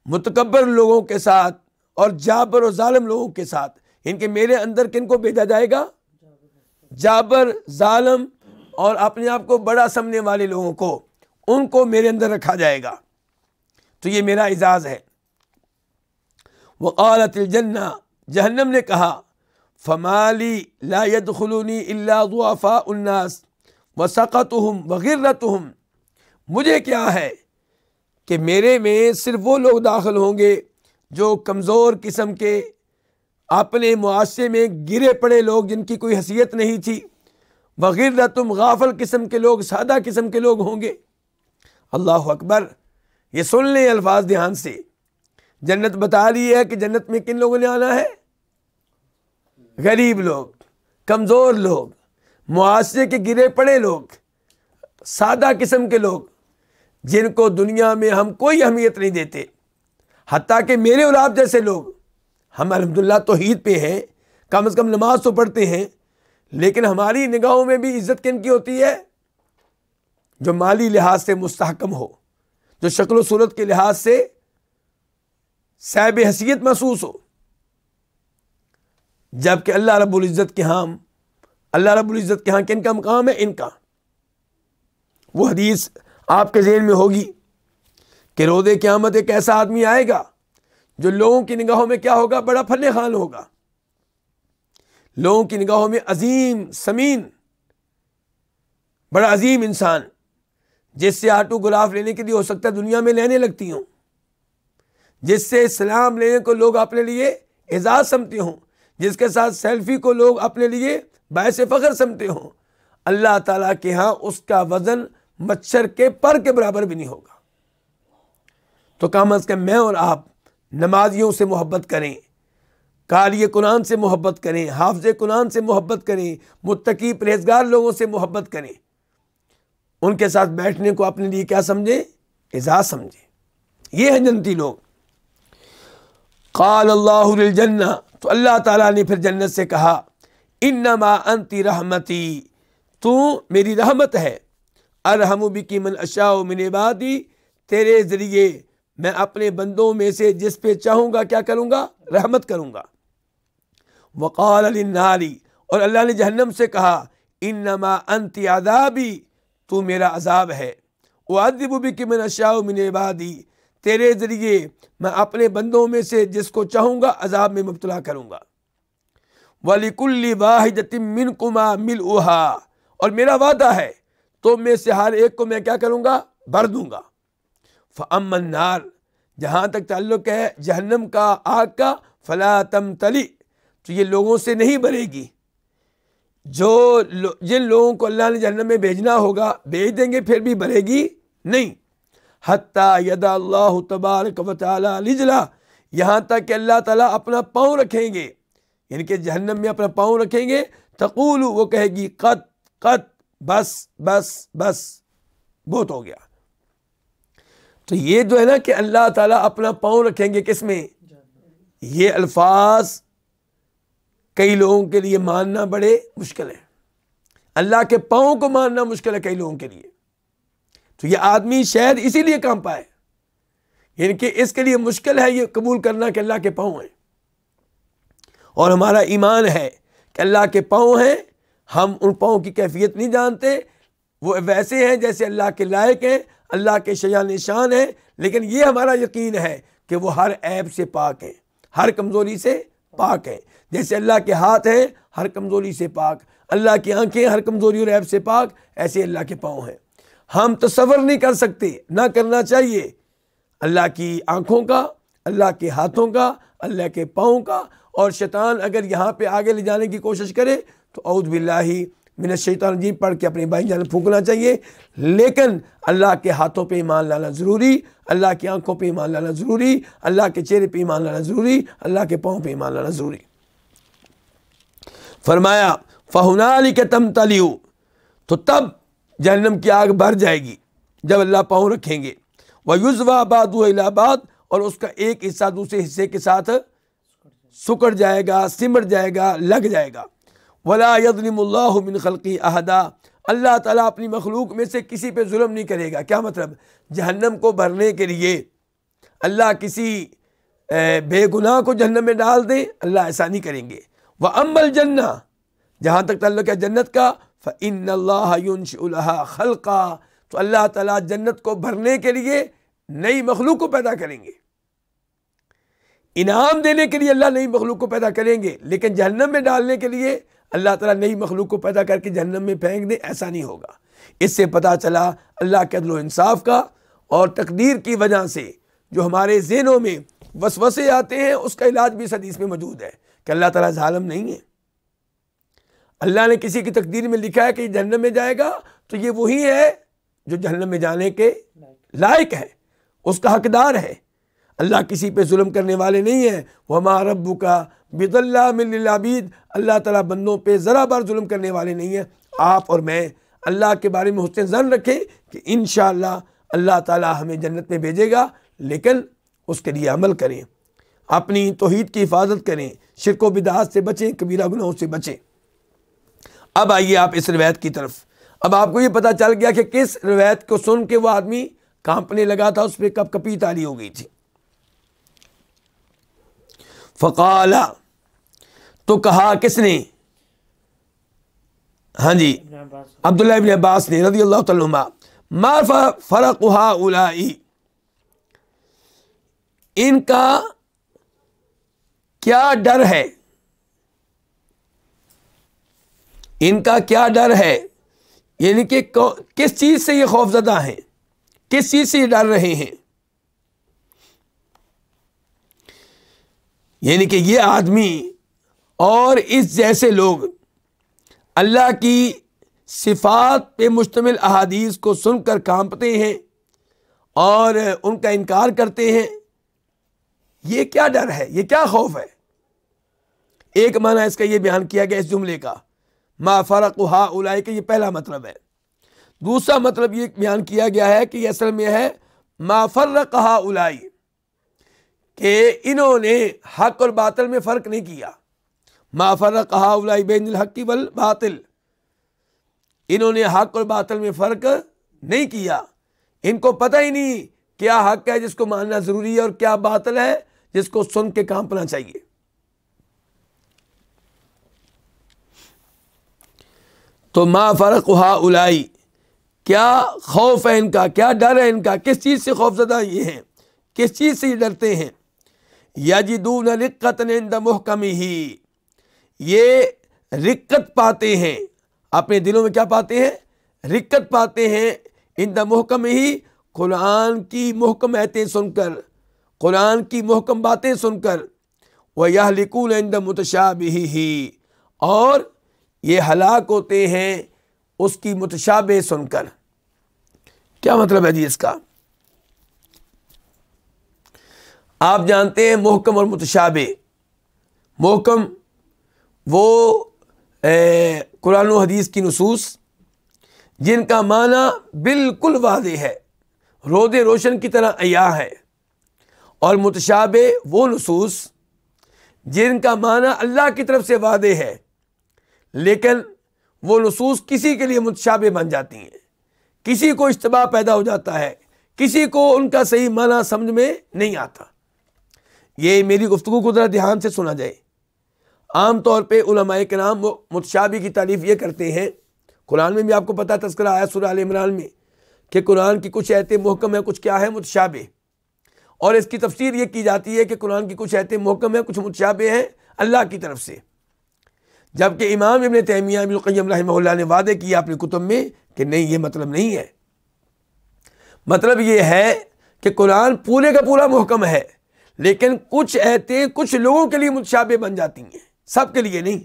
متکبر لوگوں کے ساتھ اور جابر و ظالم لوگوں کے ساتھ۔ ان کے میرے اندر کن کو بھیجا جائے گا؟ جابر، ظالم اور اپنے آپ کو بڑا سمجھنے والے لوگوں کو، ان کو میرے اندر رکھا جائے گا۔ تو یہ میرا اعزاز ہے۔ وقالت الجنہ، جہنم نے کہا، فما لی لا يدخلونی الا ضعفاء الناس وسقطهم وغرتهم، مجھے کیا ہے کہ میرے میں صرف وہ لوگ داخل ہوں گے جو کمزور قسم کے، اپنے معاشرے میں گرے پڑے لوگ جن کی کوئی حیثیت نہیں تھی، وغرتهم، غافل قسم کے لوگ، سادہ قسم کے لوگ ہوں گے۔ اللہ اکبر، یہ سن لیں الفاظ دھیان سے۔ جنت بتا رہی ہے کہ جنت میں کن لوگوں نے آنا ہے؟ غریب لوگ، کمزور لوگ، معاشرے کے گرے پڑے لوگ، سادہ قسم کے لوگ، جن کو دنیا میں ہم کوئی اہمیت نہیں دیتے۔ حتیٰ کہ میرے اور آپ جیسے لوگ، ہم الحمدللہ توحید پہ ہیں، کم از کم نماز تو پڑھتے ہیں، لیکن ہماری نگاہوں میں بھی عزت کن کی ہوتی ہے؟ جو مالی لحاظ سے مستحکم ہو، جو شکل و صورت کے لحاظ سے صاحب حیثیت محسوس ہو۔ جبکہ اللہ رب العزت کے ہاں کن کا مقام ہے؟ ان کا۔ وہ حدیث آپ کے ذہن میں ہوگی کہ روز قیامت ایک ایسا آدمی آئے گا جو لوگوں کی نگاہوں میں کیا ہوگا؟ بڑا فن خوان ہوگا، لوگوں کی نگاہوں میں عظیم سمین، بڑا عظیم انسان، جس سے آٹو گلاف لینے کے لیے ہو سکتا ہے دنیا میں لینے لگتی ہوں، جس سے سلام لینے کو لوگ اپنے لیے اعزاز سمجھتے ہوں، جس کے ساتھ سیلفی کو لوگ اپنے لیے باعث فخر سمجھتے ہوں، اللہ تعالیٰ کے ہاں اس کا وزن مچھر کے پر کے برابر بھی نہیں ہوگا۔ تو کم از کم میں اور آپ نمازیوں سے محبت کریں، قاری قرآن سے محبت کریں، حافظ قرآن سے محبت کریں، متقی پرہیزگار لوگوں سے محبت کریں، ان کے ساتھ بیٹھنے کو اپنے لیے کیا سمجھیں؟ اعزاز سمجھیں۔ یہ ہیں جنتی لوگ۔ قال اللہ للجنہ، تو اللہ تعالیٰ نے پھر جنت سے کہا، انما انت رحمتی، تو میری رحمت ہے، ارحم بکی من اشاء من عبادی، تیرے ذریعے میں اپنے بندوں میں سے جس پہ چاہوں گا کیا کروں گا؟ رحمت کروں گا۔ وقال للنار، اور اللہ نے جہنم سے کہا، انما انت عذابی، تو میرا عذاب ہے، اعذب بک من اشاء من عبادی، تیرے ذریعے میں اپنے بندوں میں سے جس کو چاہوں گا عذاب میں مبتلا کروں گا۔ وَلِكُلِّ وَاحِدَةٍ مِّنْكُمَا مِلْؤُهَا، اور میرا وعدہ ہے تم میں سے ہر ایک کو میں کیا کروں گا؟ بھر دوں گا۔ فَأَمَّا النَّارُ، جہاں تک تعلق ہے جہنم کا، آگ کا، فَلَا تَمْتَلِئ، تو یہ لوگوں سے نہیں بھرے گی۔ جن لوگوں کو اللہ نے جہنم میں بھیجنا ہوگا بھیج دیں گے، پھر بھی بھرے گی نہیں۔ حتیٰ یدا اللہ تبارک و تعالی رجلا، یہاں تک کہ اللہ تعالیٰ اپنا پاؤں رکھیں گے، یعنی کہ جہنم میں اپنا پاؤں رکھیں گے، تقول، وہ کہے گی، قط قط، بس بس بس، بہت ہو گیا۔ تو یہ جو ہے نا کہ اللہ تعالیٰ اپنا پاؤں رکھیں گے کس میں، یہ الفاظ کئی لوگوں کے لیے ماننا بڑے مشکل ہے۔ اللہ کے پاؤں کو ماننا مشکل ہے کئی لوگوں کے لیے۔ تو یہ آدمی شاید اسی لیے کام پائے، یعنی کہ اس کے لیے مشکل ہے یہ قبول کرنا کہ اللہ کے پاؤں ہیں۔ اور ہمارا ایمان ہے کہ اللہ کے پاؤں ہیں، ہم ان پاؤں کی کیفیت نہیں جانتے، وہ ویسے ہیں جیسے اللہ کے لائق ہیں، اللہ کے شایان شان ہیں، لیکن یہ ہمارا یقین ہے کہ وہ ہر عیب سے پاک ہیں، ہر کمزوری سے پاک ہیں۔ جیسے اللہ کے ہاتھ ہیں ہر کمزوری سے پاک، اللہ کی آنکھیں ہر کمزوری اور عیب سے پاک، ایسے اللہ کے پاؤں ہیں۔ ہم تصور نہیں کر سکتے، نہ کرنا چاہیے، اللہ کی آنکھوں کا، اللہ کے ہاتھوں کا، اللہ کے پاؤں کا۔ اور شیطان اگر یہاں پہ آگے لے جانے کی کوشش کرے تو اعوذ باللہ من الشیطان الرجیم پڑھ کے اپنے بھائی جان پھونکنا چاہیے، لیکن اللہ کے ہاتھوں پہ ایمان لانا ضروری، اللہ کی آنکھوں پہ ایمان لانا ضروری، اللہ کے چہرے پہ ایمان لانا ضروری، اللہ کے پاؤں پہ ایمان لانا ضروری۔ فرمایا فَهُنَالِكَ تَمْتَلِئُ، تو تب جہنم کی آگ بھر جائے گی جب اللہ پاؤں رکھیں گے۔ وَيُزْوَى بَعْضُهُ إِلَىٰ بَعْضٍ، اور اس کا ایک حصہ دوسرے حصے کے ساتھ سکڑ جائے گا، سمٹ جائے گا، لگ جائے گا۔ ولا یظلم اللہ من خلقی احدا، اللہ تعالیٰ اپنی مخلوق میں سے کسی پہ ظلم نہیں کرے گا۔ کیا مطلب؟ جہنم کو بھرنے کے لیے اللہ کسی بے گناہ کو جہنم میں ڈال دیں، اللہ ایسا نہیں کریں گے۔ وَأَمَّا الْجَنَّةُ، جہاں تک تعلق ہے جنت کا، فَإِنَّ اللَّهَ يُنشِئُ لَهَا خَلْقًا، تو اللہ تعالیٰ جنت کو بھرنے کے لیے نئی مخلوق کو پیدا کریں گے۔ انعام دینے کے لیے اللہ نئی مخلوق کو پیدا کریں گے، لیکن جہنم میں ڈالنے کے لیے اللہ تعالیٰ نئی مخلوق کو پیدا کر کے جہنم میں پھینک دے، ایسا نہیں ہوگا۔ اس سے پتہ چلا اللہ کے عدل و انصاف کا، اور تقدیر کی وجہ سے جو ہمارے ذہنوں میں وسوسے آتے ہیں اس کا علاج بھی اس حدیث میں موجود ہے کہ اللہ تعالیٰ ظالم نہیں ہے۔ اللہ نے کسی کی تقدیر میں لکھا ہے کہ یہ جہنم میں جائے گا، تو یہ وہی ہے جو جہنم میں جانے کے لائق ہے، اس کا حقدار ہے۔ اللہ کسی پہ ظلم کرنے والے نہیں ہیں۔ وَمَا رَبُّكَ بِظَلَّامٍ لِّلْعَبِيدِ، اللہ تعالیٰ بندوں پہ ذرا بار ظلم کرنے والے نہیں ہیں۔ آپ اور میں اللہ کے بارے میں حسن ظن رکھیں کہ انشاءاللہ اللہ تعالیٰ ہمیں جنت میں بھیجے گا، لیکن اس کے لیے عمل کریں، اپنی توحید کی حفاظت کریں، شرک و بدعات سے بچیں، کبیرہ گناہوں سے بچیں۔ اب آئیے آپ اس روایت کی طرف۔ اب آپ کو یہ پتہ چل گیا کہ کس روایت کو سن کے وہ آدمی کانپنے لگا تھا، اس پہ کپ کپی تاری ہو گئی تھی۔ فقال، تو کہا کس نے؟ ہاں جی، عبداللہ ابن عباس نے رضی اللہ تعالیٰ عنہما، ما فرق هؤلاء، ان کا کیا ڈر ہے، ان کا کیا ڈر ہے، یعنی کہ کس چیز سے یہ خوف زدہ ہیں، کس چیز سے یہ ڈر رہے ہیں؟ یعنی کہ یہ آدمی اور اس جیسے لوگ اللہ کی صفات پہ مشتمل احادیث کو سن کر کانپتے ہیں اور ان کا انکار کرتے ہیں، یہ کیا ڈر ہے، یہ کیا خوف ہے؟ ایک معنی اس کا یہ بیان کیا گیا اس جملے کا، ما فرق هؤلاء، کہ یہ پہلا مطلب ہے۔ دوسرا مطلب یہ بیان کیا گیا ہے کہ یہ اصل میں ہے ما فرق هؤلاء، کہ انہوں نے حق اور باطل میں فرق نہیں کیا۔ ما فرق هؤلاء بین الحق والباطل، انہوں نے حق اور باطل میں فرق نہیں کیا، ان کو پتہ ہی نہیں کیا حق ہے جس کو ماننا ضروری ہے اور کیا باطل ہے جس کو سن کے کانپنا چاہیے۔ تو ما فرق هؤلاء، کیا خوف ہے ان کا، کیا ڈر ہے ان کا، کس چیز سے خوف زدہ یہ ہیں، کس چیز سے یہ ڈرتے ہیں؟ یجدون رقۃ عند محکمہ، یہ رقت پاتے ہیں اپنے دلوں میں، کیا پاتے ہیں؟ رقت پاتے ہیں عند محکمہ، قرآن کی محکم آیتیں سن کر، قرآن کی محکم باتیں سن کر، وَيَهْلِكُونَ عِنْدَ مُتَشَابِهِهِ، اور یہ ہلاک ہوتے ہیں اس کی متشابہ سن کر۔ کیا مطلب ہے جی اس کا؟ آپ جانتے ہیں محکم اور متشابہ، محکم وہ قرآن و حدیث کی نصوص جن کا معنی بالکل واضح ہے، رود روشن کی طرح عیاں ہے، اور متشابہ وہ نصوص جن کا معنی اللہ کی طرف سے واضح ہے لیکن وہ نصوص کسی کے لیے متشابہ بن جاتی ہیں، کسی کو اشتباہ پیدا ہو جاتا ہے، کسی کو ان کا صحیح معنی سمجھ میں نہیں آتا۔ یہ میری گفتگو کو ذرا دھیان سے سنا جائے۔ عام طور پہ علماء کرام متشابہ کی تعریف یہ کرتے ہیں، قرآن میں بھی آپ کو پتہ تذکرہ آیا سورہ آل عمران میں کہ قرآن کی کچھ آیتیں محکم ہیں، کچھ کیا ہے؟ متشابہ، اور اس کی تفسیر یہ کی جاتی ہے کہ قرآن کی کچھ آیتیں محکم ہیں، کچھ متشابہ ہیں اللہ کی طرف سے، جبکہ امام ابن تیمیہ ابن القیم رحمہ اللہ نے وعدے کیا اپنی کتب میں کہ نہیں، یہ مطلب نہیں ہے۔ مطلب یہ ہے کہ قرآن پورے کا پورا محکم ہے، لیکن کچھ آیتیں کچھ لوگوں کے لیے متشابہ بن جاتی ہیں، سب کے لیے نہیں۔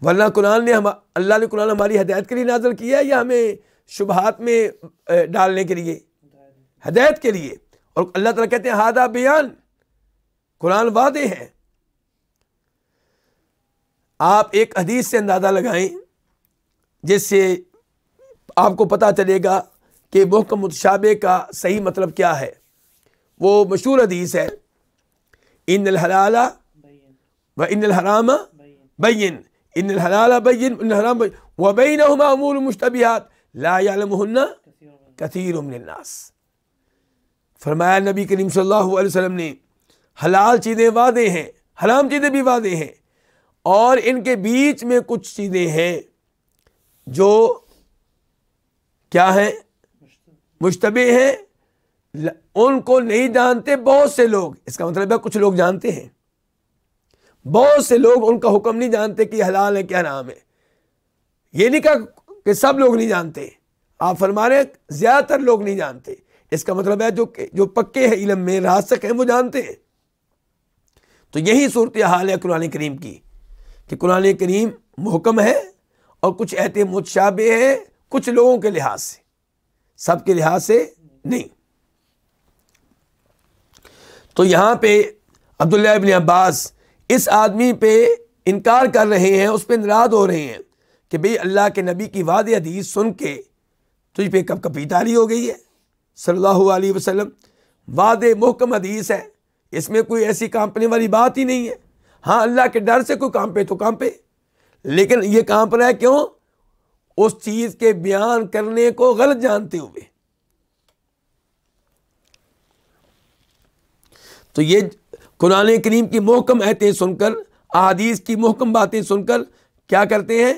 ورنہ اللہ نے قرآن ہماری ہدایت کے لیے نازل کیا ہے یا ہمیں شبہات میں ڈالنے کے لیے؟ ہدایت کے لیے۔ اور اللہ تعالیٰ کہتے ہیں ہادہ بیان، قرآن واضح ہے۔ آپ ایک حدیث سے اندازہ لگائیں جس سے آپ کو پتہ چلے گا کہ محکم متشابہ کا صحیح مطلب کیا ہے۔ وہ مشہور حدیث ہے ان الحلال و ان الحرام بین، ان الحلال بین ان الحرام بین وبینہما امور مشتبہات لا یعلمہن کثیر من الناس۔ فرمایا نبی کریم صلی اللہ علیہ وسلم نے حلال چیزیں واضح ہیں، حرام چیزیں بھی واضح ہیں، اور ان کے بیچ میں کچھ چیزیں ہیں جو کیا ہیں؟ مشتبہ ہیں، ان کو نہیں جانتے بہت سے لوگ۔ اس کا مطلب ہے کچھ لوگ جانتے ہیں، بہت سے لوگ ان کا حکم نہیں جانتے کہ حلال ہے کیا حرام ہے۔ یہ نہیں کہا کہ سب لوگ نہیں جانتے، آپ فرما رہے ہیں زیادہ تر لوگ نہیں جانتے۔ اس کا مطلب ہے جو پکے ہیں علم میں، راسخ ہیں، وہ جانتے ہیں۔ تو یہی صورتحال ہے قرآن کریم کی کہ قرآن کریم محکم ہے اور کچھ ایتے متشابہ ہیں کچھ لوگوں کے لحاظ سے، سب کے لحاظ سے نہیں۔ تو یہاں پہ عبداللہ ابن عباس اس آدمی پہ انکار کر رہے ہیں، اس پہ ناراض ہو رہے ہیں کہ بھئی اللہ کے نبی کی واضح حدیث سن کے تجھ پہ کب کبھی تاری ہو گئی ہے صلی اللہ علیہ وسلم۔ واضح محکم حدیث ہے، اس میں کوئی ایسی کانپنے والی بات ہی نہیں ہے۔ ہاں اللہ کے ڈر سے کوئی کانپے تو کانپے، لیکن یہ کانپ رہا ہے کیوں؟ اس چیز کے بیان کرنے کو غلط جانتے ہوئے۔ تو یہ قرآن کریم کی محکم آیتیں سن کر، احادیث کی محکم باتیں سن کر کیا کرتے ہیں؟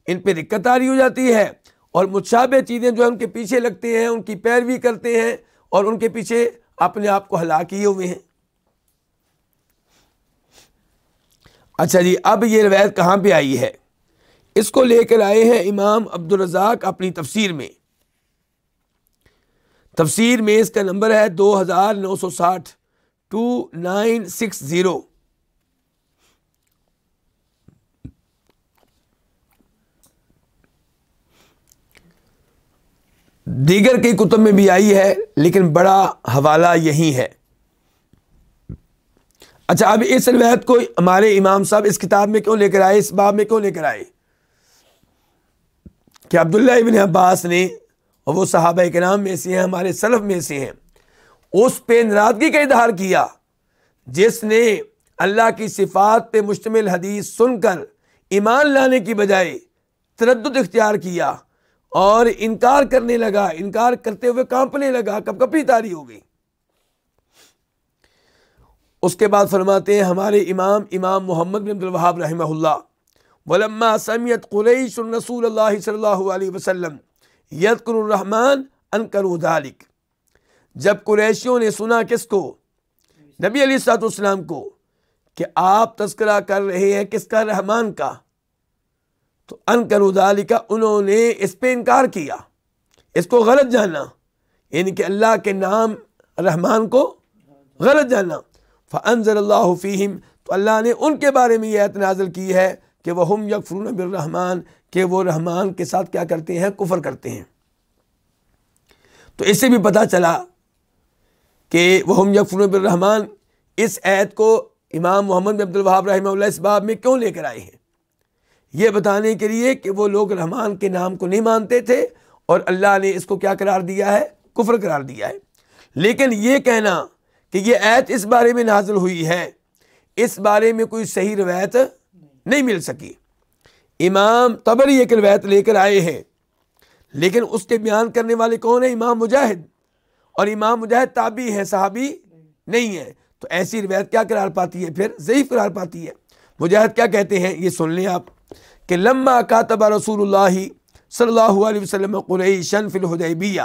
ان پہ دقت طاری ہو جاتی ہے، اور متشابہ چیزیں جو ان کے پیچھے لگتے ہیں، ان کی پیروی کرتے ہیں، اور ان کے پیچھے اپنے آپ کو ہلاک کیے ہوئے ہیں۔ اچھا جی، اب یہ روایت کہاں پہ آئی ہے؟ اس کو لے کر آئے ہیں امام عبدالرزاق اپنی تفسیر میں۔ تفسیر میں اس کا نمبر ہے 2960 2960۔ دیگر کی کتب میں بھی آئی ہے، لیکن بڑا حوالہ یہی ہے۔ اچھا، اب اس روایت کو ہمارے امام صاحب اس کتاب میں کیوں لے کر آئے، اس باب میں کیوں لے کر آئے؟ کہ عبداللہ ابن عباس نے، اور وہ صحابہ کرام میں سے ہیں، ہمارے سلف میں سے ہیں، اس پہ ناراضگی کا اظہار کیا جس نے اللہ کی صفات پہ مشتمل حدیث سن کر ایمان لانے کی بجائے تردد اختیار کیا اور انکار کرنے لگا، انکار کرتے ہوئے کانپنے لگا، کب کبھی طاری ہو گئی۔ اس کے بعد فرماتے ہیں ہمارے امام محمد بن عبد الوہاب رحمہ اللہ، وَلَمَّا سَمِعَتْ قُرَيْشٌ رسول اللہ صلی اللہ علیہ وسلم يذكر الرحمن انکروا ذلك۔ جب قریشیوں نے سنا کس کو؟ نبی علیہ الصلوۃ والسلام کو، کہ آپ تذکرہ کر رہے ہیں کس کا؟ رحمان کا، تو انکروا ذلك، انہوں نے اس پہ انکار کیا، اس کو غلط جانا، یعنی کہ اللہ کے نام رحمان کو غلط جانا۔ فانزل اللہ فیہم، تو اللہ نے ان کے بارے میں یہ آیت نازل کی ہے کہ وہم یکفرون بالرحمن، کہ وہ رحمان کے ساتھ کیا کرتے ہیں؟ کفر کرتے ہیں۔ تو اس سے بھی پتہ چلا کہ وہم یکفرون بالرحمن، اس آیت کو امام محمد بن عبد الوہاب رحمہ اللہ اس باب میں کیوں لے کر آئے ہیں؟ یہ بتانے کے لیے کہ وہ لوگ رحمان کے نام کو نہیں مانتے تھے، اور اللہ نے اس کو کیا قرار دیا ہے؟ کفر قرار دیا ہے۔ لیکن یہ کہنا کہ یہ آیت اس بارے میں نازل ہوئی ہے، اس بارے میں کوئی صحیح روایت نہیں مل سکی۔ امام طبری ایک روایت لے کر آئے ہیں، لیکن اس کے بیان کرنے والے کون ہیں؟ امام مجاہد، اور امام مجاہد تابعی ہیں، صحابی نہیں ہے، تو ایسی روایت کیا قرار پاتی ہے؟ پھر ضعیف قرار پاتی ہے۔ مجاہد کیا کہتے ہیں؟ یہ سن لیں آپ، کہ لما کاتب رسول اللہ صلی اللہ علیہ وسلم قریشا فی الحدیبیہ،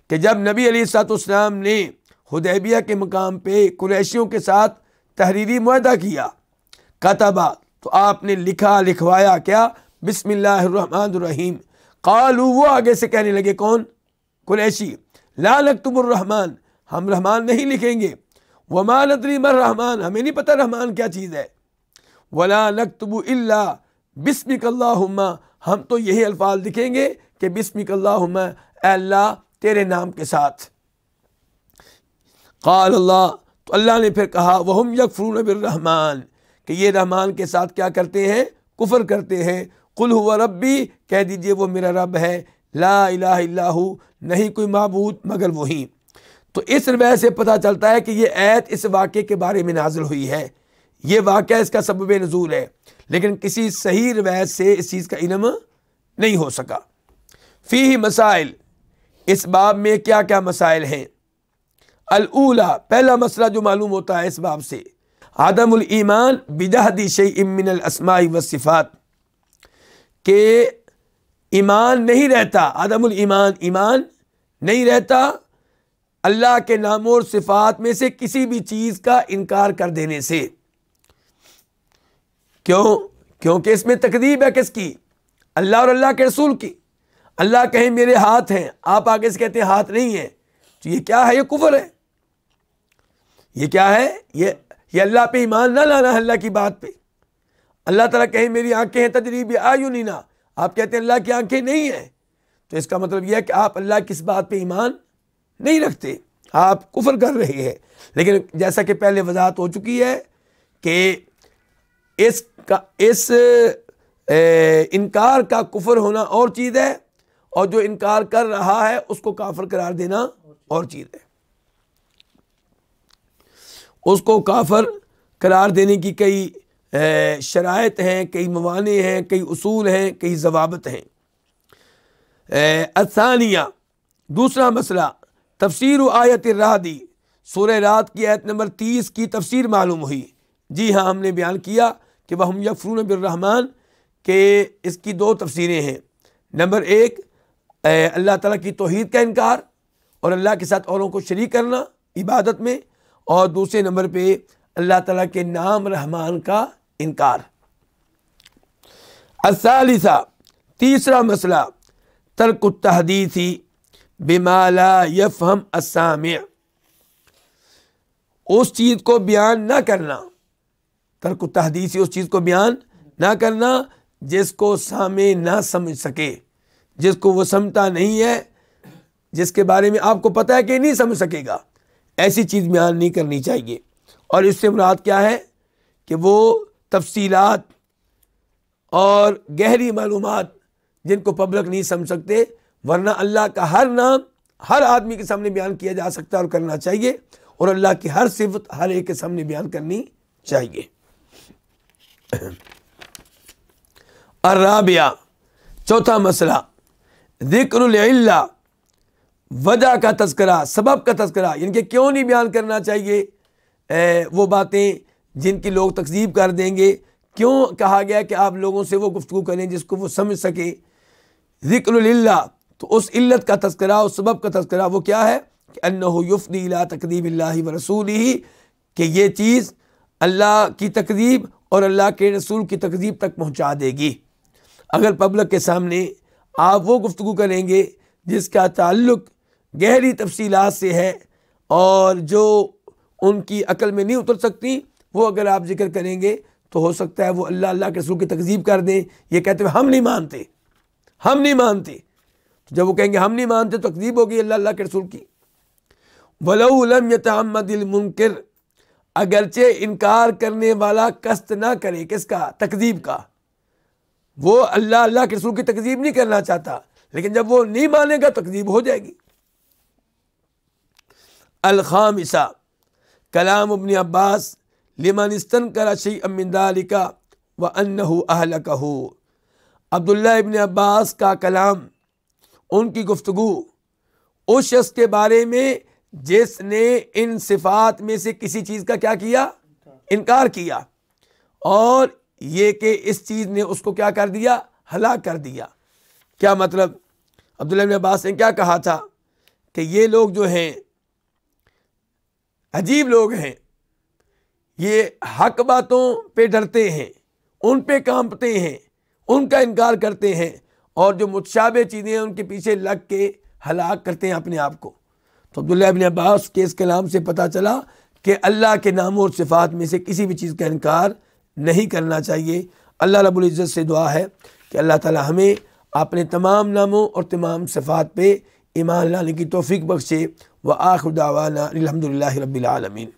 کہ جب نبی علیہ الصلوۃ والسلام نے حدیبیہ کے مقام پہ قریشیوں کے ساتھ تحریری معاہدہ کیا، کتبہ، تو آپ نے لکھا، لکھوایا کیا؟ بسم اللہ الرحمن الرحیم۔ قالوا، وہ آگے سے کہنے لگے، کون؟ قریشی، لا نکتب الرحمن، ہم رحمان نہیں لکھیں گے، وما ندری ما الرحمن، ہمیں نہیں پتہ رحمان کیا چیز ہے، ولا نکتب الا بسمک اللہم، ہم تو یہی الفاظ لکھیں گے کہ بسمک اللہم، اے اللہ تیرے نام کے ساتھ۔ قال اللہ، تو اللہ نے پھر کہا وہم یکفرون بالرحمن، کہ یہ رحمان کے ساتھ کیا کرتے ہیں؟ کفر کرتے ہیں۔ قل هو ربی، کہہ دیجئے وہ میرا رب ہے، لا الہ الا ہو، نہیں کوئی معبود مگر وہی۔ تو اس روایت سے پتہ چلتا ہے کہ یہ آیت اس واقعے کے بارے میں نازل ہوئی ہے، یہ واقعہ اس کا سبب نزول ہے، لیکن کسی صحیح روایت سے اس چیز کا علم نہیں ہو سکا۔ فیہ مسائل، اس باب میں کیا کیا مسائل ہیں؟ الاولا، پہلا مسئلہ جو معلوم ہوتا ہے اس باب سے، عدم الایمان بجحد شیء من الاسماء والصفات، کہ ایمان نہیں رہتا، عدم الایمان، ایمان نہیں رہتا اللہ کے ناموں اور صفات میں سے کسی بھی چیز کا انکار کر دینے سے۔ کیوں؟ کیونکہ اس میں تکذیب ہے کس کی؟ اللہ اور اللہ کے رسول کی۔ اللہ کہیں میرے ہاتھ ہیں، آپ آگے سے کہتے ہیں ہاتھ نہیں ہیں، تو یہ کیا ہے؟ یہ کفر ہے۔ یہ کیا ہے؟ یہ اللہ پہ ایمان نہ لانا ہے، اللہ کی بات پہ۔ اللہ تعالیٰ کہیں میری آنکھیں ہیں تجری بأعیننا، آپ کہتے ہیں اللہ کی آنکھیں نہیں ہیں، تو اس کا مطلب یہ ہے کہ آپ اللہ کی اس بات پہ ایمان نہیں رکھتے، آپ کفر کر رہے ہیں۔ لیکن جیسا کہ پہلے وضاحت ہو چکی ہے کہ اس انکار کا کفر ہونا اور چیز ہے، اور جو انکار کر رہا ہے اس کو کافر قرار دینا اور چیز ہے۔ اس کو کافر قرار دینے کی کئی شرائط ہیں، کئی موانع ہیں، کئی اصول ہیں، کئی ضوابط ہیں۔ الثانیہ، دوسرا مسئلہ، تفسیر آیت الرعد، سورہ رعد کی آیت نمبر 30 کی تفسیر معلوم ہوئی۔ جی ہاں، ہم نے بیان کیا کہ وَهُمْ يَكْفُرُونَ بِالرَّحْمَنِ کہ اس کی دو تفسیریں ہیں۔ نمبر ایک، اللہ تعالیٰ کی توحید کا انکار اور اللہ کے ساتھ اوروں کو شریک کرنا عبادت میں، اور دوسرے نمبر پہ اللہ تعالیٰ کے نام رحمان کا انکار۔ الثالثہ، تیسرا مسئلہ، ترک التحدیث بما لا یفہم السامع، اس چیز کو بیان نہ کرنا، ترک التحدیث، اس چیز کو بیان نہ کرنا جس کو سامع نہ سمجھ سکے، جس کو وہ سمجھتا نہیں ہے، جس کے بارے میں آپ کو پتہ ہے کہ نہیں سمجھ سکے گا، ایسی چیز بیان نہیں کرنی چاہیے۔ اور اس سے مراد کیا ہے کہ وہ تفصیلات اور گہری معلومات جن کو پبلک نہیں سمجھ سکتے، ورنہ اللہ کا ہر نام ہر آدمی کے سامنے بیان کیا جا سکتا ہے اور کرنا چاہیے، اور اللہ کی ہر صفت ہر ایک کے سامنے بیان کرنی چاہیے۔ الرابعہ، چوتھا مسئلہ، ذکر العلہ، وجہ کا تذکرہ، سبب کا تذکرہ، یعنی کہ کیوں نہیں بیان کرنا چاہیے وہ باتیں جن کی لوگ تکذیب کر دیں گے، کیوں کہا گیا کہ آپ لوگوں سے وہ گفتگو کریں جس کو وہ سمجھ سکے۔ ذکر العلہ، تو اس علت کا تذکرہ، اس سبب کا تذکرہ وہ کیا ہے کہ انہ یفضی الی تکذیب اللہ ورسولہ، کہ یہ چیز اللہ کی تکذیب اور اللہ کے رسول کی تکذیب تک پہنچا دے گی۔ اگر پبلک کے سامنے آپ وہ گفتگو کریں گے جس کا تعلق گہری تفصیلات سے ہے اور جو ان کی عقل میں نہیں اتر سکتی، وہ اگر آپ ذکر کریں گے تو ہو سکتا ہے وہ اللہ کے رسول کی تکذیب کر دیں، یہ کہتے ہیں ہم نہیں مانتے، ہم نہیں مانتے۔ تو جب وہ کہیں گے ہم نہیں مانتے تو تکذیب ہوگی اللہ کے رسول کی۔ وَلَوْ لَمْ يَتَعَمَّدِ الْمُنْكِرُ، اگرچہ انکار کرنے والا قصد نہ کرے کس کا؟ تکذیب کا، وہ اللہ کے رسول کی تکذیب نہیں کرنا چاہتا، لیکن جب وہ نہیں مانے گا تکذیب ہو جائے گی۔ الخامسہ، کلام ابن عباس لمن استنکر شیئا من ذلک وانہ اہلکہ، عبداللہ ابن عباس کا کلام، ان کی گفتگو اس شخص کے بارے میں جس نے ان صفات میں سے کسی چیز کا کیا کیا؟ انکار کیا، اور یہ کہ اس چیز نے اس کو کیا کر دیا؟ ہلاک کر دیا۔ کیا مطلب؟ عبداللہ ابن عباس نے کیا کہا تھا کہ یہ لوگ جو ہیں عجیب لوگ ہیں، یہ حق باتوں پہ ڈرتے ہیں، ان پہ کانپتے ہیں، ان کا انکار کرتے ہیں، اور جو متشابہ چیزیں ہیں ان کے پیچھے لگ کے ہلاک کرتے ہیں اپنے آپ کو۔ تو عبداللہ ابن عباس کے اس کلام سے پتہ چلا کہ اللہ کے ناموں اور صفات میں سے کسی بھی چیز کا انکار نہیں کرنا چاہیے۔ اللہ رب العزت سے دعا ہے کہ اللہ تعالی ہمیں اپنے تمام ناموں اور تمام صفات پہ ایمان لانے کی توفیق بخشے۔ وآخر دعوانا الحمدللہ رب العالمین۔